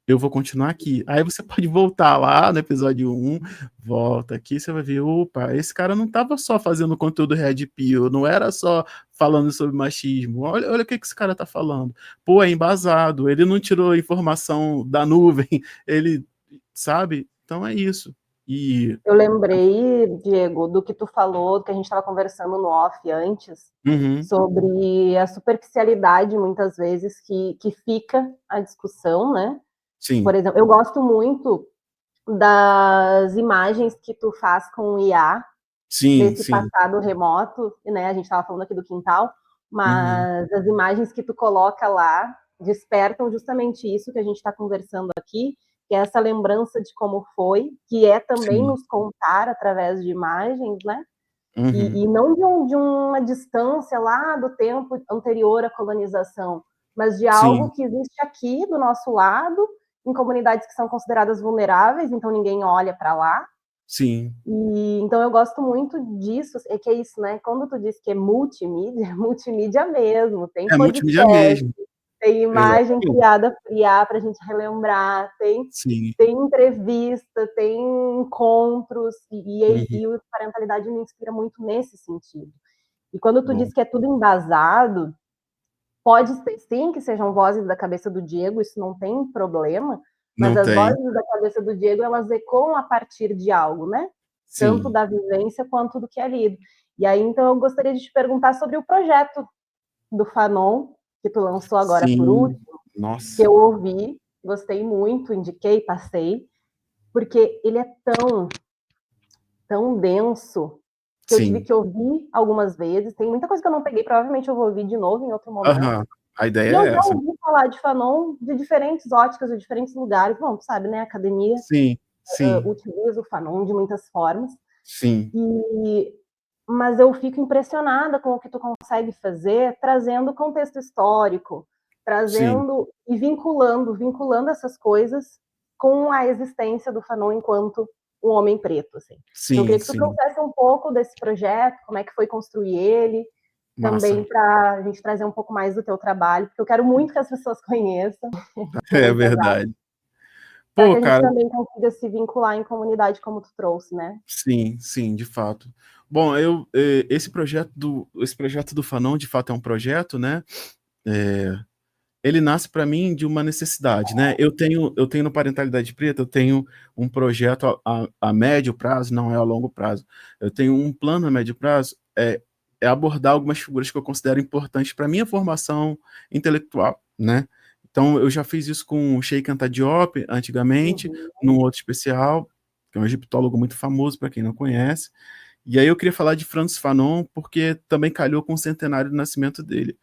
eu vou continuar aqui. Aí você pode voltar lá no episódio 1, volta aqui, você vai ver, opa, esse cara não estava só fazendo conteúdo Red Pill, não era só falando sobre machismo. Olha o que esse cara tá falando. Pô, é embasado, ele não tirou informação da nuvem, ele, sabe? Então é isso. E Eu lembrei, Diego, do que tu falou, do que a gente estava conversando no off antes, uhum, sobre a superficialidade, muitas vezes, que fica a discussão, né? Por sim, exemplo, eu gosto muito das imagens que tu faz com o IA, sim, desse sim. passado remoto, né? A gente estava falando aqui do quintal, Uhum, mas as imagens que tu coloca lá despertam justamente isso que a gente está conversando aqui, que é essa lembrança de como foi, que é também sim. nos contar através de imagens, né? Uhum, E não de uma distância lá do tempo anterior à colonização, mas de algo sim, que existe aqui do nosso lado, em comunidades que são consideradas vulneráveis, então ninguém olha para lá. sim. E então eu gosto muito disso, é que é isso, né? Quando tu diz que é multimídia, é multimídia mesmo, tem É multimídia podcast, mesmo. tem imagem Exatamente. criada para a gente relembrar, Sim. tem entrevista, tem encontros, Uhum. e o parentalidade me inspira muito nesse sentido. E quando tu Bom, diz que é tudo embasado, pode ser sim que sejam vozes da cabeça do Diego, isso não tem problema, mas não as tem. vozes da cabeça do Diego, elas ecoam a partir de algo, né? Tanto Sim, da vivência quanto do que é lido. E aí, então, eu gostaria de te perguntar sobre o projeto do Fanon, que tu lançou agora por sim. último, que Nossa. eu ouvi, gostei muito, indiquei, passei, porque ele é tão denso, que eu tive Sim. que ouvir algumas vezes. Tem muita coisa que eu não peguei, provavelmente eu vou ouvir de novo em outro momento. Aham. A ideia E eu é já essa. ouvi falar de Fanon de diferentes óticas, de diferentes lugares. Bom, sabe, né? A academia Sim, sim, utiliza o Fanon de muitas formas. sim, E mas eu fico impressionada com o que tu consegue fazer, trazendo contexto histórico, sim, trazendo e vinculando essas coisas com a existência do Fanon enquanto um homem preto, assim. Então, eu sim, queria que tu sim. trouxesse um pouco desse projeto, como é que foi construir ele, também Massa. para a gente trazer um pouco mais do teu trabalho, porque eu quero muito que as pessoas conheçam É muitas verdade. para que Pô, a gente cara, também consiga se vincular em comunidade como tu trouxe, né? sim, sim, de fato. Bom, esse projeto do Fanon, de fato, é um projeto, né? É, ele nasce para mim de uma necessidade, né? Eu tenho no Parentalidade Preta, eu tenho um projeto a médio prazo, não é a longo prazo. Eu tenho um plano a médio prazo, é abordar algumas figuras que eu considero importantes para minha formação intelectual, né? Então, eu já fiz isso com o Sheikh Anta Diop, antigamente, Uhum. num outro especial, que é um egiptólogo muito famoso, para quem não conhece. E aí eu queria falar de Francis Fanon, porque também calhou com o centenário do nascimento dele.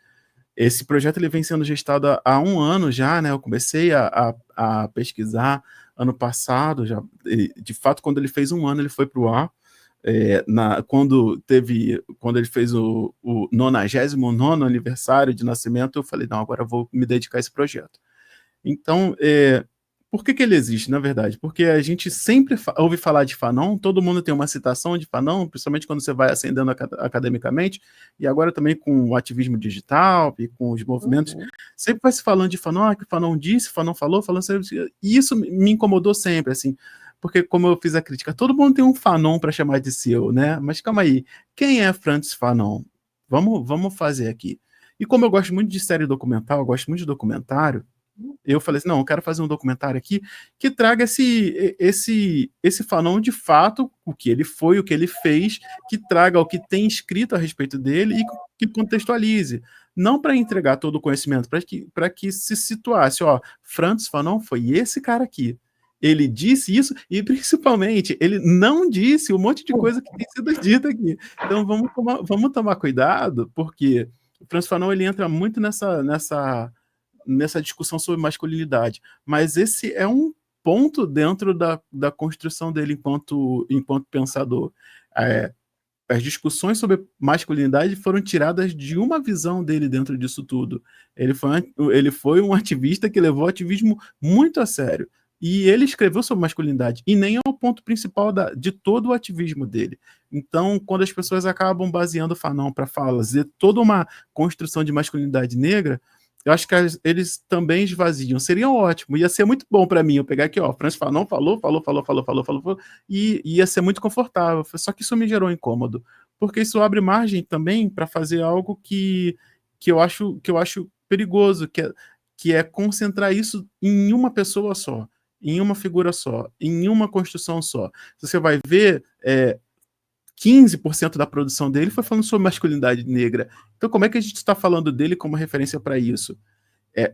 Esse projeto ele vem sendo gestado há 1 ano já, né, eu comecei a pesquisar ano passado, já, de fato, quando ele fez 1 ano, ele foi para o ar, quando ele fez o 99º aniversário de nascimento, eu falei: "Não, agora eu vou me dedicar a esse projeto". Então, por que que ele existe, na verdade? Porque a gente sempre ouve falar de Fanon, todo mundo tem uma citação de Fanon, principalmente quando você vai ascendendo academicamente, e agora também com o ativismo digital e com os movimentos, Uhum. sempre vai se falando de Fanon, que Fanon disse, Fanon falou, e isso me incomodou sempre, assim, porque como eu fiz a crítica, todo mundo tem um Fanon para chamar de seu, né? Mas calma aí, quem é Francis Fanon? Vamos fazer aqui. E como eu gosto muito de série documental, eu gosto muito de documentário, eu falei assim, não, eu quero fazer um documentário aqui que traga esse Fanon de fato, o que ele foi, o que ele fez, que traga o que tem escrito a respeito dele e que contextualize. Não para entregar todo o conhecimento, para que se situasse, ó, Francis Fanon foi esse cara aqui. Ele disse isso e, principalmente, ele não disse um monte de coisa que tem sido dita aqui. Então, vamos tomar cuidado, porque o Francis Fanon ele entra muito nessa discussão sobre masculinidade. Mas esse é um ponto dentro da construção dele enquanto pensador. É, as discussões sobre masculinidade foram tiradas de uma visão dele dentro disso tudo. Ele foi um ativista que levou o ativismo muito a sério. E ele escreveu sobre masculinidade, e nem é o ponto principal de todo o ativismo dele. Então, quando as pessoas acabam baseando o Fanon para fazer toda uma construção de masculinidade negra, eu acho que eles também esvaziam. Seria ótimo, ia ser muito bom para mim eu pegar aqui, ó, Francis Fanon falou, e ia ser muito confortável. Só que isso me gerou incômodo, porque isso abre margem também para fazer algo que eu acho perigoso, que é concentrar isso em uma pessoa só, em uma figura só, em uma construção só. Você vai ver 15% da produção dele foi falando sobre masculinidade negra. Então, como é que a gente está falando dele como referência para isso?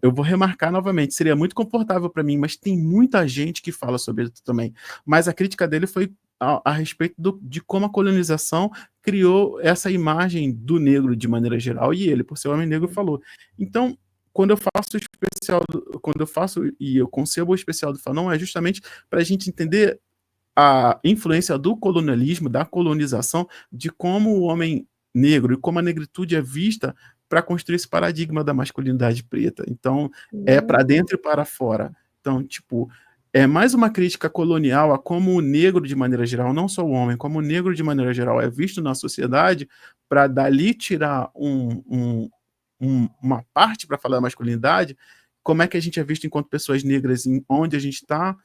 Eu vou remarcar novamente, seria muito confortável para mim, mas tem muita gente que fala sobre isso também. Mas a crítica dele foi a respeito de como a colonização criou essa imagem do negro de maneira geral, e ele, por ser homem negro, falou. Então, quando eu faço o especial, quando eu faço e eu concebo o especial do Fanon, é justamente para a gente entender a influência do colonialismo, da colonização, de como o homem negro e como a negritude é vista para construir esse paradigma da masculinidade preta. Então, é para dentro e para fora. Então, tipo, é mais uma crítica colonial a como o negro, de maneira geral, não só o homem, como o negro, de maneira geral, é visto na sociedade, para dali tirar uma parte para falar da masculinidade, como é que a gente é visto enquanto pessoas negras, em onde a gente está,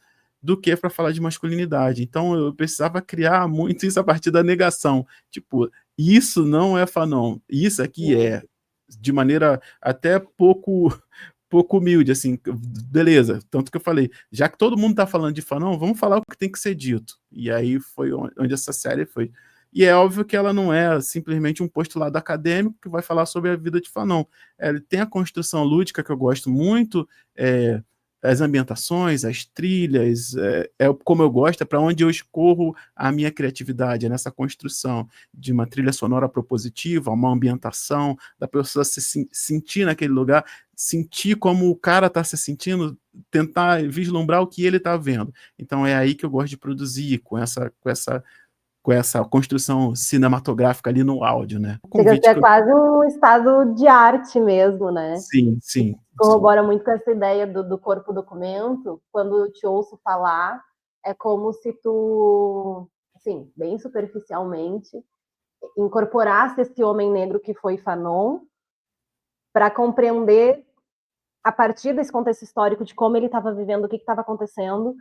do que para falar de masculinidade. Então eu precisava criar muito isso a partir da negação. Tipo, isso não é Fanon, isso aqui é. De maneira até pouco humilde, assim, beleza. Tanto que eu falei, já que todo mundo está falando de Fanon, vamos falar o que tem que ser dito. E aí foi onde essa série foi. E é óbvio que ela não é simplesmente um postulado acadêmico que vai falar sobre a vida de Fanon. Ele tem a construção lúdica que eu gosto muito, as ambientações, as trilhas, como eu gosto, é para onde eu escorro a minha criatividade, é nessa construção de uma trilha sonora propositiva, uma ambientação, da pessoa se sentir naquele lugar, sentir como o cara está se sentindo, tentar vislumbrar o que ele está vendo. Então é aí que eu gosto de produzir, com essa construção cinematográfica ali no áudio, né? O Chega a convite ser que eu... quase um estado de arte mesmo, né? Sim, sim, sim. Corrobora muito com essa ideia do corpo documento. Quando eu te ouço falar, é como se tu, assim, bem superficialmente, incorporasse esse homem negro que foi Fanon para compreender, a partir desse contexto histórico, de como ele estava vivendo, o que estava acontecendo, o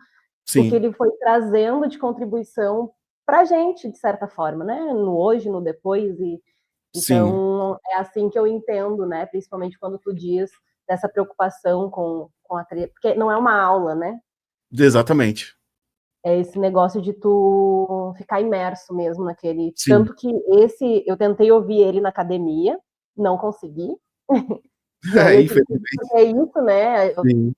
que Sim, ele foi trazendo de contribuição para a gente, de certa forma, né? No hoje, no depois. sim, Então, é assim que eu entendo, né? Principalmente quando tu diz dessa preocupação com a trilha, porque não é uma aula, né? exatamente. É esse negócio de tu ficar imerso mesmo naquele. Sim. Tanto que eu tentei ouvir ele na academia, não consegui. E aí eu tive que Infelizmente. fazer isso, né? Sim,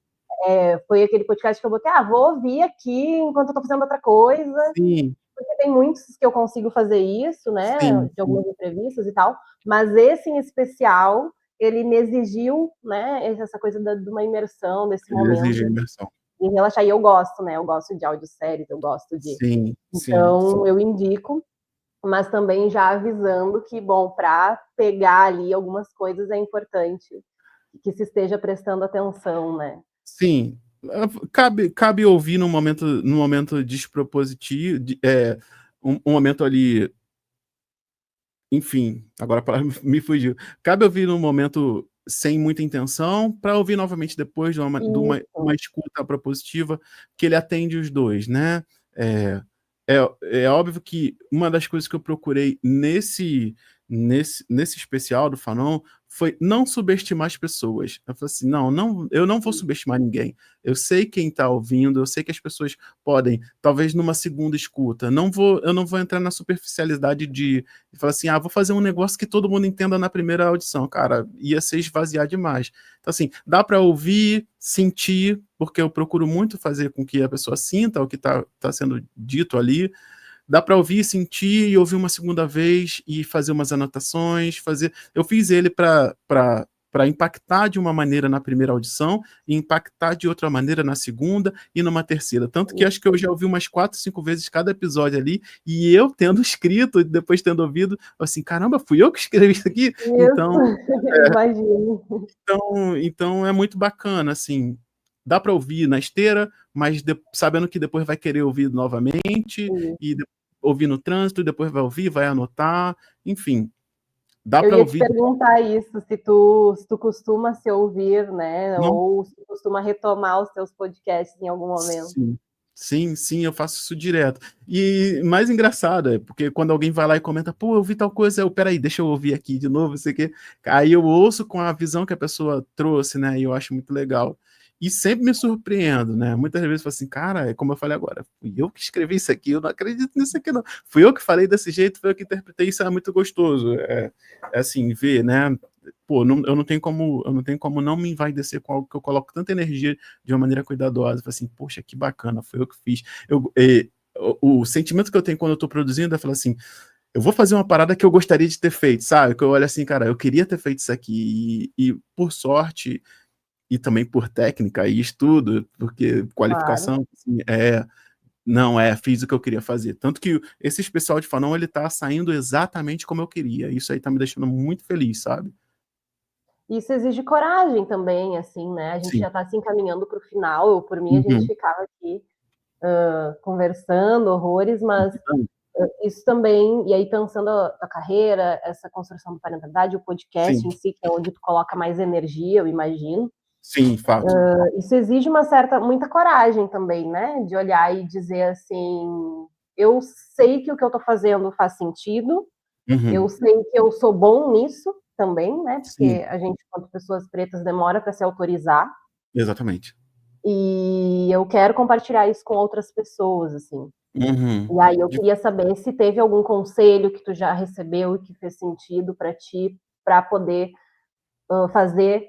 Foi aquele podcast que eu botei, vou ouvir aqui enquanto eu tô fazendo outra coisa, sim, porque tem muitos que eu consigo fazer isso, né? sim, De sim. algumas entrevistas e tal, mas esse em especial ele me exigiu, né, essa coisa de uma imersão, desse Ele momento exige imersão. e relaxar. E eu gosto, né, eu gosto de audioséries, eu gosto de... Sim, sim, sim. Então, eu indico, mas também já avisando que, bom, para pegar ali algumas coisas é importante que se esteja prestando atenção, né? Sim, cabe ouvir num momento despropositivo, um momento ali, enfim, agora a palavra me fugiu. Cabe ouvir num momento sem muita intenção, para ouvir novamente depois de uma Isso, escuta propositiva, que ele atende os dois, né? É, é óbvio que uma das coisas que eu procurei nesse especial do Fanon foi não subestimar as pessoas. Eu falei assim, não, eu não vou subestimar ninguém. Eu sei quem está ouvindo, eu sei que as pessoas podem, talvez numa segunda escuta, eu não vou entrar na superficialidade de falar assim, vou fazer um negócio que todo mundo entenda na primeira audição. Cara, ia ser esvaziar demais. Então, assim, dá para ouvir, sentir, porque eu procuro muito fazer com que a pessoa sinta o que tá sendo dito ali. Dá para ouvir, sentir e ouvir uma segunda vez e fazer umas anotações, Eu fiz ele para impactar de uma maneira na primeira audição e impactar de outra maneira na segunda e numa terceira. Tanto que acho que eu já ouvi umas 4, 5 vezes cada episódio ali, e eu tendo escrito e depois tendo ouvido, assim, caramba, fui eu que escrevi isso aqui? isso, Então, imagino. então é muito bacana, assim, dá para ouvir na esteira, mas sabendo que depois vai querer ouvir novamente, Isso. e ouvir no trânsito, depois vai ouvir, vai anotar, enfim, dá Eu para ia te ouvir. perguntar isso, se tu costuma se ouvir, né? Não, Ou se tu costuma retomar os teus podcasts em algum momento. sim. Sim, eu faço isso direto. E mais engraçado é porque quando alguém vai lá e comenta, pô, eu vi tal coisa, peraí, deixa eu ouvir aqui de novo, sei que. Aí eu ouço com a visão que a pessoa trouxe, né? E eu acho muito legal. E sempre me surpreendo, né? Muitas vezes eu falo assim, cara, é como eu falei agora, fui eu que escrevi isso aqui, eu não acredito nisso aqui, não. Fui eu que falei desse jeito, fui eu que interpretei, isso é muito gostoso. É assim, ver, né? Pô, eu não tenho como não me envaidecer com algo que eu coloco tanta energia de uma maneira cuidadosa. Assim, poxa, que bacana, foi eu que fiz. O sentimento que eu tenho quando eu tô produzindo é falar assim, eu vou fazer uma parada que eu gostaria de ter feito, sabe? Que eu olho assim, cara, eu queria ter feito isso aqui, e por sorte, e também por técnica e estudo, porque Claro. qualificação, assim, não, fiz o que eu queria fazer. Tanto que esse especial de Fanon, ele tá saindo exatamente como eu queria. Isso aí tá me deixando muito feliz, sabe? Isso exige coragem também, assim, né? A gente Sim. já está se encaminhando para o final. Eu, por mim, a gente Uhum. ficava aqui conversando horrores, mas isso também, e aí pensando a carreira, essa construção da parentalidade, o podcast Sim, em si, que é onde tu coloca mais energia, eu imagino, sim, fato. isso exige muita coragem também, né? De olhar e dizer assim, eu sei que o que eu estou fazendo faz sentido, eu Uhum. sei que eu sou bom nisso também, né? Sim, Porque a gente, quanto pessoas pretas, demora para se autorizar. exatamente. E eu quero compartilhar isso com outras pessoas, assim. Uhum. E aí eu queria saber se teve algum conselho que tu já recebeu e que fez sentido para ti, para poder fazer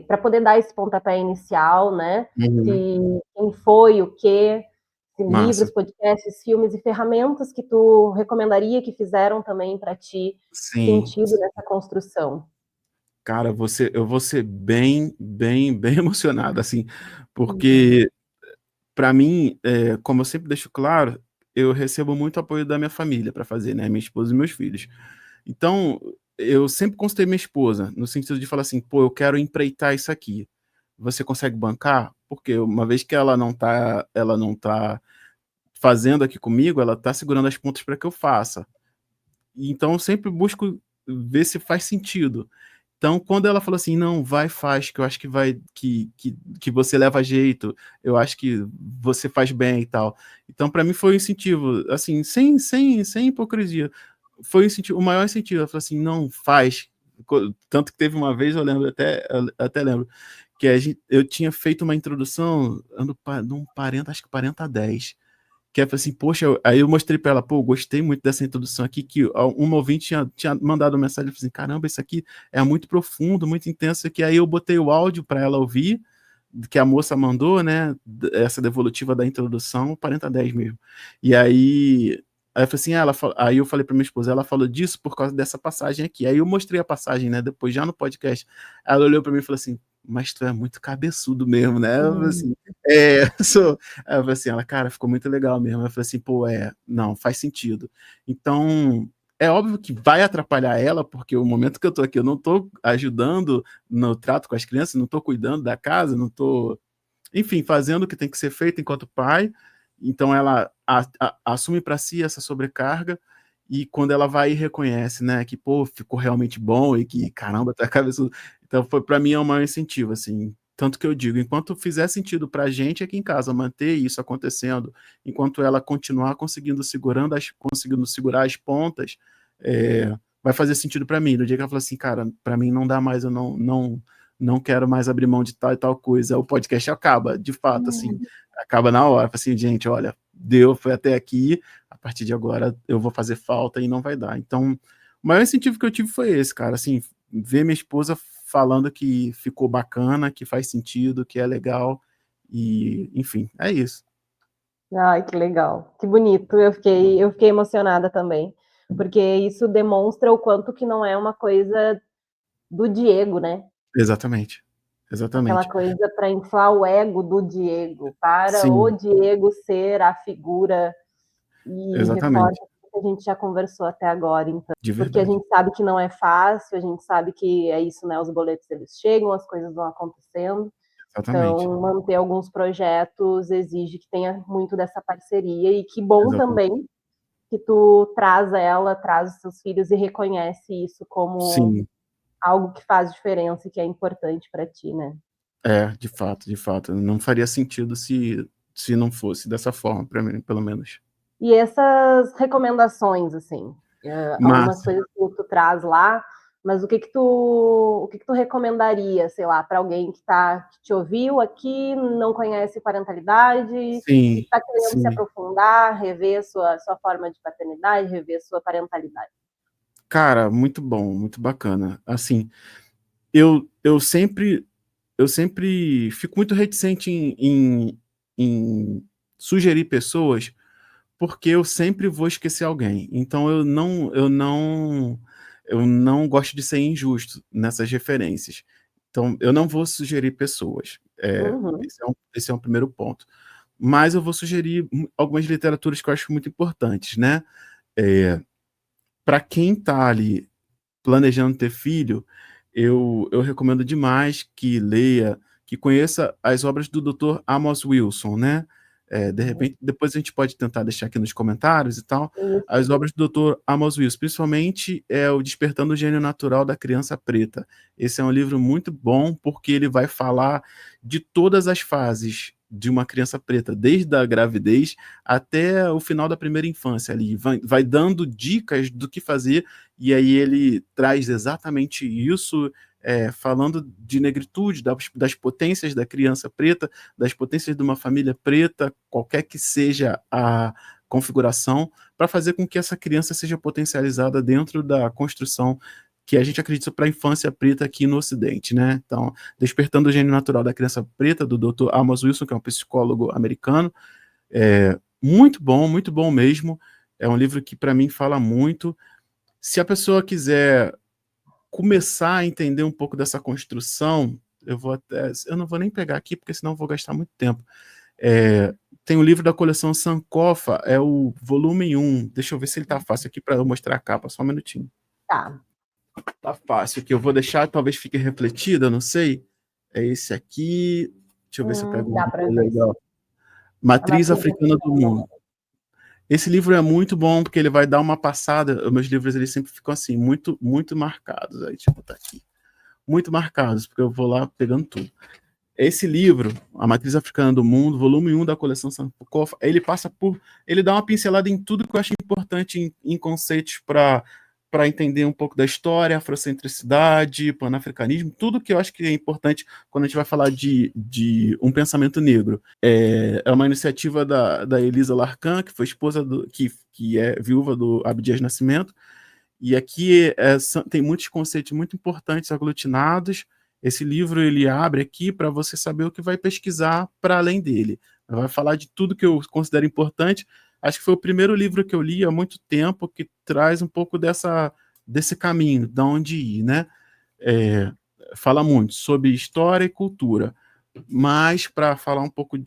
para poder dar esse pontapé inicial, né? Uhum. Se quem foi, o quê, se Massa. livros, podcasts, filmes e ferramentas que tu recomendaria que fizeram também para ti Sim. sentido nessa construção. Cara, eu vou ser bem, bem, bem emocionado, assim, Uhum. porque para mim, como eu sempre deixo claro, eu recebo muito apoio da minha família para fazer, né? Minha esposa e meus filhos. Então, eu sempre consultei minha esposa, no sentido de falar assim, pô, eu quero empreitar isso aqui. Você consegue bancar? Porque uma vez que ela não tá fazendo aqui comigo, ela tá segurando as pontas para que eu faça. Então, eu sempre busco ver se faz sentido. Então, quando ela falou assim, não, vai, faz, que eu acho que vai, que você leva jeito, eu acho que você faz bem e tal. Então, para mim foi um incentivo, assim, sem hipocrisia. Foi um incentivo, o maior incentivo. Ela falou assim, não, faz. Tanto que teve uma vez, eu até lembro, que eu tinha feito uma introdução, num 40, acho que 40-10, que é assim, poxa, aí eu mostrei para ela, pô, gostei muito dessa introdução aqui, que uma ouvinte tinha mandado uma mensagem, assim, caramba, isso aqui é muito profundo, muito intenso, que aí eu botei o áudio para ela ouvir, que a moça mandou, né, essa devolutiva da introdução, 40-10 mesmo. E aí Aí eu falei assim, aí eu falei pra minha esposa, ela falou disso por causa dessa passagem aqui. Aí eu mostrei a passagem, né, depois já no podcast. Ela olhou pra mim e falou assim, mas tu é muito cabeçudo mesmo, né? Eu falei assim, sou. Aí eu falei assim, ela, cara, ficou muito legal mesmo. Eu falei assim, pô, não, faz sentido. Então, é óbvio que vai atrapalhar ela, porque o momento que eu tô aqui, eu não tô ajudando no trato com as crianças, não tô cuidando da casa, não tô, enfim, fazendo o que tem que ser feito enquanto pai. Então ela assume para si essa sobrecarga, e quando ela vai e reconhece, né, que pô, ficou realmente bom e que caramba, tá cabeçudo. Então foi para mim é um maior incentivo assim. Tanto que eu digo, enquanto fizer sentido para a gente aqui em casa manter isso acontecendo, enquanto ela continuar conseguindo segurar as pontas, vai fazer sentido para mim. No dia que ela falou assim, cara, para mim não dá mais, eu não quero mais abrir mão de tal e tal coisa, o podcast acaba, de fato, assim, acaba na hora, assim, gente, olha, deu, foi até aqui, a partir de agora eu vou fazer falta e não vai dar. Então, o maior incentivo que eu tive foi esse, cara, assim, ver minha esposa falando que ficou bacana, que faz sentido, que é legal, e, enfim, é isso. Ai, que legal, que bonito. Eu fiquei emocionada também, porque isso demonstra o quanto que não é uma coisa do Diego, né? Exatamente, Aquela exatamente. coisa para inflar o ego do Diego, para o Sim, Diego ser a figura, e reforça exatamente, o que a gente já conversou até agora, então. de Porque a verdade. gente sabe que não é fácil, a gente sabe que é isso, né? Os boletos eles chegam, as coisas vão acontecendo. Exatamente, Então, manter alguns projetos exige que tenha muito dessa parceria, e que bom exatamente. também que tu traz ela, traz os seus filhos e reconhece isso como Sim, algo que faz diferença e que é importante para ti, né? de fato, de fato. Não faria sentido se não fosse dessa forma, para mim, pelo menos. E essas recomendações, assim, algumas Mas, coisas que tu traz lá, mas o que tu recomendaria, sei lá, para alguém que te ouviu aqui, não conhece parentalidade, sim, está querendo se sim. aprofundar, rever sua forma de paternidade, rever sua parentalidade? Cara, muito bom, muito bacana. Assim, eu sempre fico muito reticente em sugerir pessoas, porque eu sempre vou esquecer alguém. Então eu não gosto de ser injusto nessas referências. Então eu não vou sugerir pessoas. Uhum. Esse é um primeiro ponto. Mas eu vou sugerir algumas literaturas que eu acho muito importantes, né? Para quem está ali planejando ter filho, eu recomendo demais que leia, que conheça as obras do Dr. Amos Wilson, né? De repente, depois a gente pode tentar deixar aqui nos comentários e tal, as Isso. obras do Dr. Amos Wilson, principalmente o Despertando o Gênio Natural da Criança Preta. Esse é um livro muito bom, porque ele vai falar de todas as fases de uma criança preta, desde a gravidez até o final da primeira infância ali, vai dando dicas do que fazer, e aí ele traz exatamente isso, falando de negritude, das potências da criança preta, das potências de uma família preta, qualquer que seja a configuração, para fazer com que essa criança seja potencializada dentro da construção que a gente acredita para a infância preta aqui no Ocidente, né? Então, Despertando o Gênio Natural da Criança Preta, do Dr. Amos Wilson, que é um psicólogo americano, muito bom mesmo. É um livro que, para mim, fala muito. Se a pessoa quiser começar a entender um pouco dessa construção, eu não vou nem pegar aqui, porque senão eu vou gastar muito tempo. Tem o livro da coleção Sankofa, é o volume 1. Deixa eu ver se ele tá fácil aqui para eu mostrar a capa, só um minutinho. Tá. Tá fácil, que eu vou deixar, talvez fique refletida, não sei. É esse aqui. Deixa eu ver se eu pego Dá um para ver. legal. A Matriz matriz Africana do Mundo. Esse livro é muito bom, porque ele vai dar uma passada. Meus livros eles sempre ficam assim, muito, muito marcados. Aí, deixa eu botar aqui. Muito marcados, porque eu vou lá pegando tudo. Esse livro, A Matriz Africana do Mundo, volume 1 da coleção Sankofa, ele dá uma pincelada em tudo que eu acho importante em conceitos para entender um pouco da história, afrocentricidade, panafricanismo, tudo que eu acho que é importante quando a gente vai falar de um pensamento negro. É uma iniciativa da Elisa Larcan, que foi esposa que é viúva do Abdias Nascimento, e aqui tem muitos conceitos muito importantes aglutinados. Esse livro ele abre aqui para você saber o que vai pesquisar para além dele. Vai falar de tudo que eu considero importante, acho que foi o primeiro livro que eu li há muito tempo que traz um pouco desse caminho, de onde ir, né? Fala muito sobre história e cultura, mas para falar um pouco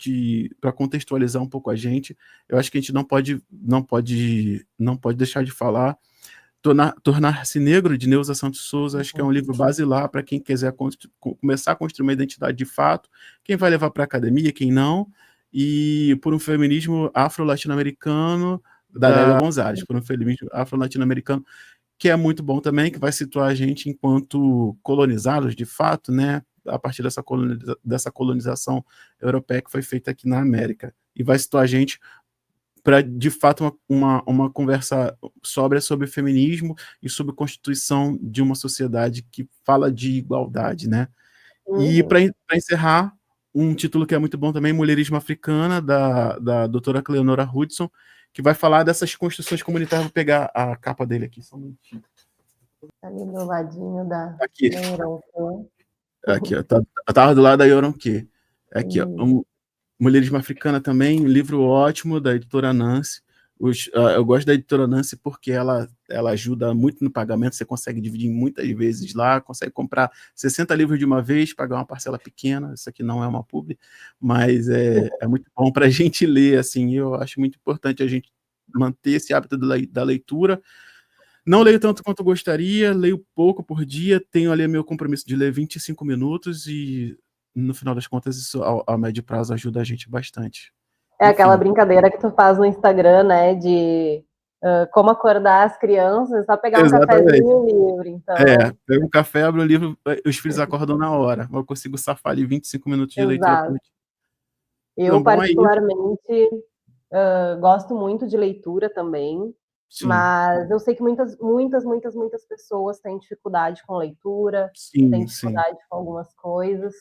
para contextualizar um pouco a gente, eu acho que a gente não pode deixar de falar Tornar-se Negro, de Neuza Santos Souza. Acho que é um livro basilar para quem quiser começar a construir uma identidade de fato, quem vai levar para a academia, quem não, e por um feminismo afro-latino-americano, da Lélia Gonzalez, por um feminismo afro-latino-americano, que é muito bom também, que vai situar a gente enquanto colonizados, de fato, né, a partir dessa colonização europeia que foi feita aqui na América, e vai situar a gente para, de fato, uma conversa sóbria sobre feminismo e sobre a constituição de uma sociedade que fala de igualdade, né? E para encerrar, um título que é muito bom também, Mulherismo Africana, da doutora Cleonora Hudson, que vai falar dessas construções comunitárias. Vou pegar a capa dele aqui, só um minutinho. Ali do ladinho da Aqui. Yoronke. Aqui, ó, tava do lado da Yoronke. Aqui, ó, Mulherismo Africana também, um livro ótimo da editora Nancy. Eu gosto da editora Nancy porque ela ajuda muito no pagamento, você consegue dividir muitas vezes lá, consegue comprar 60 livros de uma vez, pagar uma parcela pequena. Isso aqui não é uma publi, mas é muito bom para a gente ler, assim. Eu acho muito importante a gente manter esse hábito da leitura. Não leio tanto quanto gostaria, leio pouco por dia, tenho ali meu compromisso de ler 25 minutos e, no final das contas, isso ao médio prazo ajuda a gente bastante. É aquela brincadeira que tu faz no Instagram, né, de como acordar as crianças, só pegar um cafezinho e um livro. Então... pego um café, abro o livro, os filhos acordam na hora, mas eu consigo safar ali 25 minutos de leitura por dia. Eu, particularmente, gosto muito de leitura também. Sim. Mas eu sei que muitas pessoas têm dificuldade com leitura, têm dificuldade com algumas coisas.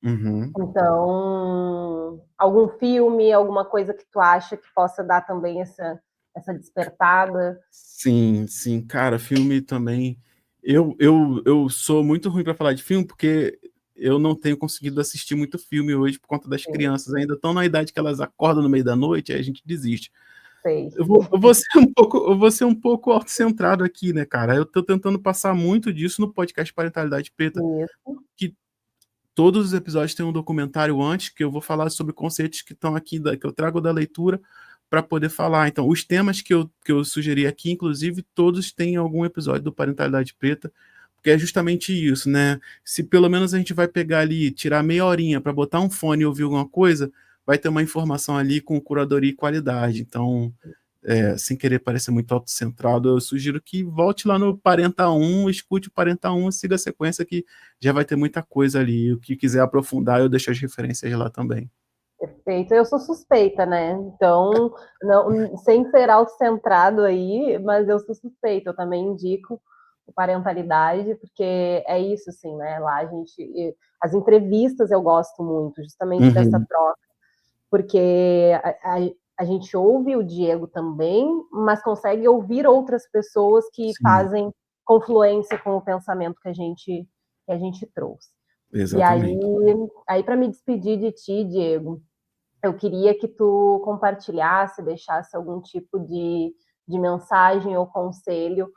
Então, algum filme, alguma coisa que tu acha que possa dar também essa despertada? Sim, cara, filme também. Eu sou muito ruim para falar de filme porque eu não tenho conseguido assistir muito filme hoje por conta das crianças. Ainda estão na idade que elas acordam no meio da noite, aí a gente desiste. Eu vou ser um pouco autocentrado aqui, né, cara? Eu tô tentando passar muito disso no podcast Parentalidade Preta. Isso. Que todos os episódios têm um documentário antes, que eu vou falar sobre conceitos que estão aqui, que eu trago da leitura, para poder falar. Então, os temas que eu sugeri aqui, inclusive, todos têm algum episódio do Parentalidade Preta, porque é justamente isso, né? Se pelo menos a gente vai pegar ali, tirar meia horinha para botar um fone e ouvir alguma coisa, vai ter uma informação ali com curadoria e qualidade. Então, sem querer parecer muito autocentrado, eu sugiro que volte lá no Parenta 1, escute o Parenta 1, siga a sequência que já vai ter muita coisa ali. O que quiser aprofundar, eu deixo as referências lá também. Perfeito. Eu sou suspeita, né? Então, não, sem ser autocentrado aí, mas eu sou suspeita. Eu também indico o Parentalidade, porque é isso, assim, né? Lá a gente... As entrevistas eu gosto muito, justamente dessa troca, porque a gente ouve o Diego também, mas consegue ouvir outras pessoas que fazem confluência com o pensamento que a gente trouxe. Exatamente. E aí para me despedir de ti, Diego, eu queria que tu compartilhasse, deixasse algum tipo de mensagem ou conselho,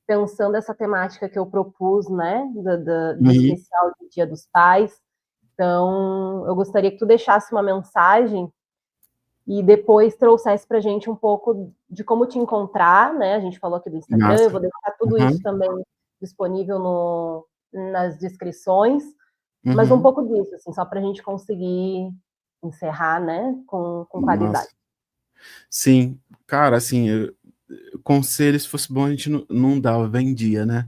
pensando essa temática que eu propus, né, do especial do Dia dos Pais. Então, eu gostaria que tu deixasse uma mensagem e depois trouxesse para a gente um pouco de como te encontrar, né? A gente falou aqui do Instagram, eu vou deixar tudo isso também disponível nas descrições, mas um pouco disso, assim, só para a gente conseguir encerrar, né, com qualidade. Sim, cara, assim, conselho, se fosse bom, a gente não dava, vendia, né?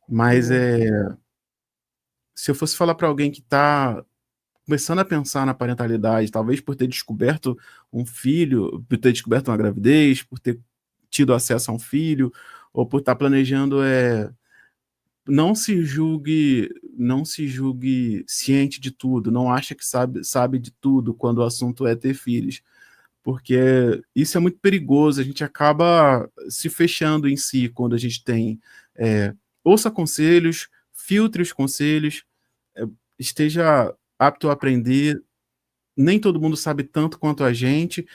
Mas se eu fosse falar para alguém que está começando a pensar na parentalidade, talvez por ter descoberto um filho, por ter descoberto uma gravidez, por ter tido acesso a um filho, ou por estar planejando, não se julgue ciente de tudo, não acha que sabe de tudo quando o assunto é ter filhos, porque isso é muito perigoso, a gente acaba se fechando em si quando a gente tem. Ouça conselhos, filtre os conselhos, esteja apto a aprender. Nem todo mundo sabe tanto quanto a gente,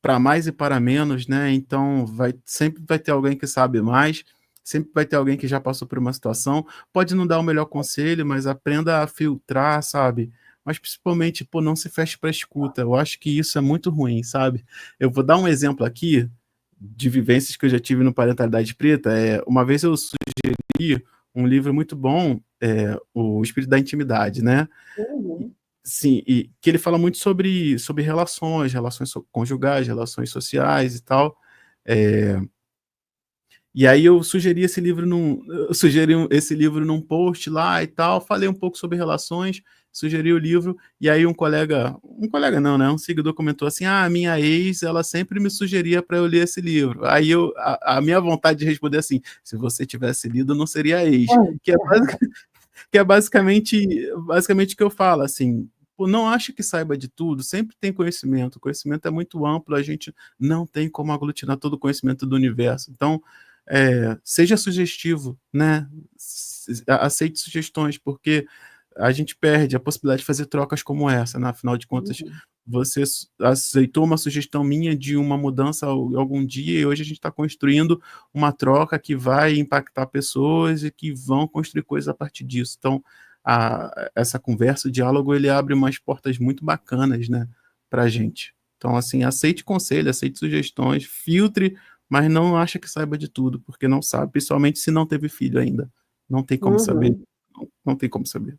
para mais e para menos, né? Então sempre vai ter alguém que sabe mais, sempre vai ter alguém que já passou por uma situação, pode não dar o melhor conselho, mas aprenda a filtrar, sabe? Mas principalmente, pô, não se feche para escuta. Eu acho que isso é muito ruim, sabe? Eu vou dar um exemplo aqui de vivências que eu já tive no Parentalidade Preta. Uma vez eu sugeri um livro muito bom, O Espírito da Intimidade, né? Uhum. Sim, e que ele fala muito sobre relações conjugais, relações sociais e tal. E aí eu sugeri esse livro num post lá e tal, falei um pouco sobre relações, sugeri o livro, e aí um colega não, né, um seguidor comentou assim: "Ah, a minha ex, ela sempre me sugeria para eu ler esse livro". Aí a minha vontade de responder assim: "Se você tivesse lido, não seria ex", que é que é basicamente o que eu falo, assim, pô, não acho que saiba de tudo, sempre tem conhecimento, o conhecimento é muito amplo, a gente não tem como aglutinar todo o conhecimento do universo. Então, seja sugestivo, né? Aceite sugestões, porque a gente perde a possibilidade de fazer trocas como essa, né? Afinal de contas, Uhum. você aceitou uma sugestão minha de uma mudança algum dia e hoje a gente está construindo uma troca que vai impactar pessoas e que vão construir coisas a partir disso. Então, essa conversa, o diálogo, ele abre umas portas muito bacanas, né, para a gente. Então, assim, aceite conselho, aceite sugestões, filtre, mas não acha que saiba de tudo, porque não sabe, principalmente se não teve filho ainda. Não tem como saber. Uhum. Não tem como saber.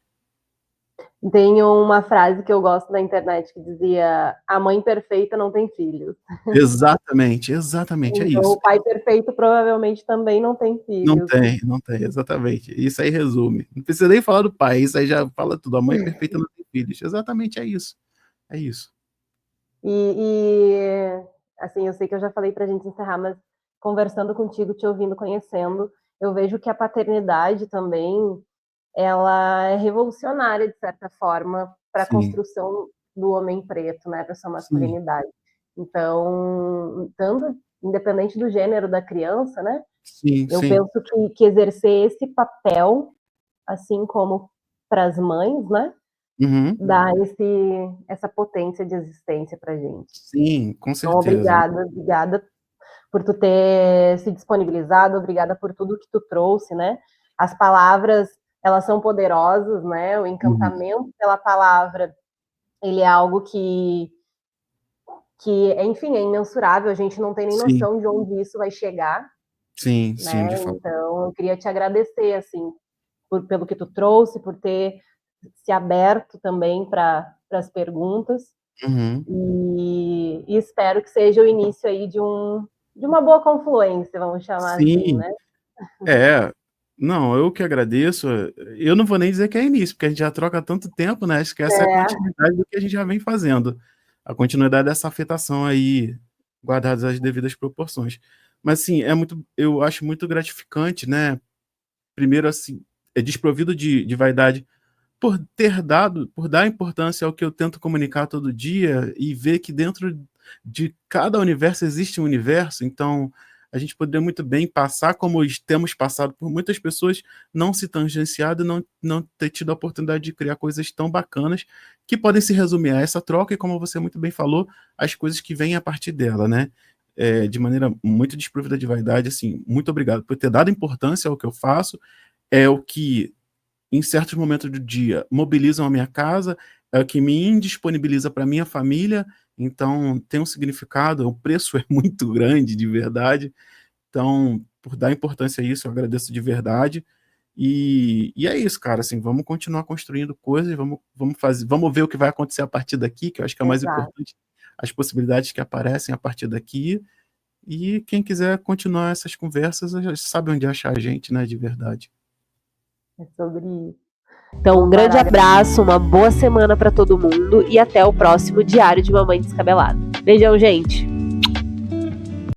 Tem uma frase que eu gosto na internet que dizia: a mãe perfeita não tem filhos. Exatamente, exatamente, é Então, isso. o pai perfeito provavelmente também não tem Não filhos. tem, não tem, exatamente. Isso aí resume. Não precisa nem falar do pai, isso aí já fala tudo. A mãe perfeita não tem filhos. Exatamente, é isso. É isso. Assim, eu sei que eu já falei pra gente encerrar, mas conversando contigo, te ouvindo, conhecendo, eu vejo que a paternidade também, ela é revolucionária, de certa forma, para a Sim, construção do homem preto, né, para sua sim, masculinidade. Então, tanto independente do gênero da criança, né, sim, eu sim. penso que exercer esse papel, assim como para as mães, né, Uhum. dá essa potência de existência para gente. Sim, com Então, certeza. obrigada por tu ter se disponibilizado, obrigada por tudo que tu trouxe, né? As palavras, elas são poderosas, né? O Uhum. encantamento pela palavra, ele é algo enfim, é imensurável, a gente não tem nem Sim, noção de onde isso vai chegar, sim, né? sim, de fato. Então, eu queria te agradecer, assim, pelo que tu trouxe, por ter se aberto também para as perguntas. Uhum. E espero que seja o início aí de uma boa confluência, vamos chamar assim, Sim, né? é. Não, eu que agradeço. Eu não vou nem dizer que é início, porque a gente já troca há tanto tempo, né? Acho que essa é a É, continuidade do que a gente já vem fazendo. A continuidade dessa afetação aí, guardadas as devidas proporções. Mas, assim, eu acho muito gratificante, né? Primeiro, assim, é desprovido de vaidade por dar importância ao que eu tento comunicar todo dia e ver que dentro de cada universo existe um universo, então a gente poderia muito bem passar como temos passado por muitas pessoas, não se tangenciado e não ter tido a oportunidade de criar coisas tão bacanas que podem se resumir a essa troca e, como você muito bem falou, as coisas que vêm a partir dela, né? De maneira muito desprovida de vaidade, assim, muito obrigado por ter dado importância ao que eu faço, é o que em certos momentos do dia, mobilizam a minha casa, é o que me indisponibiliza para minha família, então tem um significado, o preço é muito grande, de verdade. Então, por dar importância a isso, eu agradeço de verdade. E é isso, cara, assim, vamos continuar construindo coisas, vamos ver o que vai acontecer a partir daqui, que eu acho que é o mais exato. importante, as possibilidades que aparecem a partir daqui. E quem quiser continuar essas conversas, já sabe onde achar a gente, né, de verdade. É sobre isso. Então, um grande abraço, uma boa semana para todo mundo e até o próximo Diário de Mamãe Descabelada. Beijão, gente!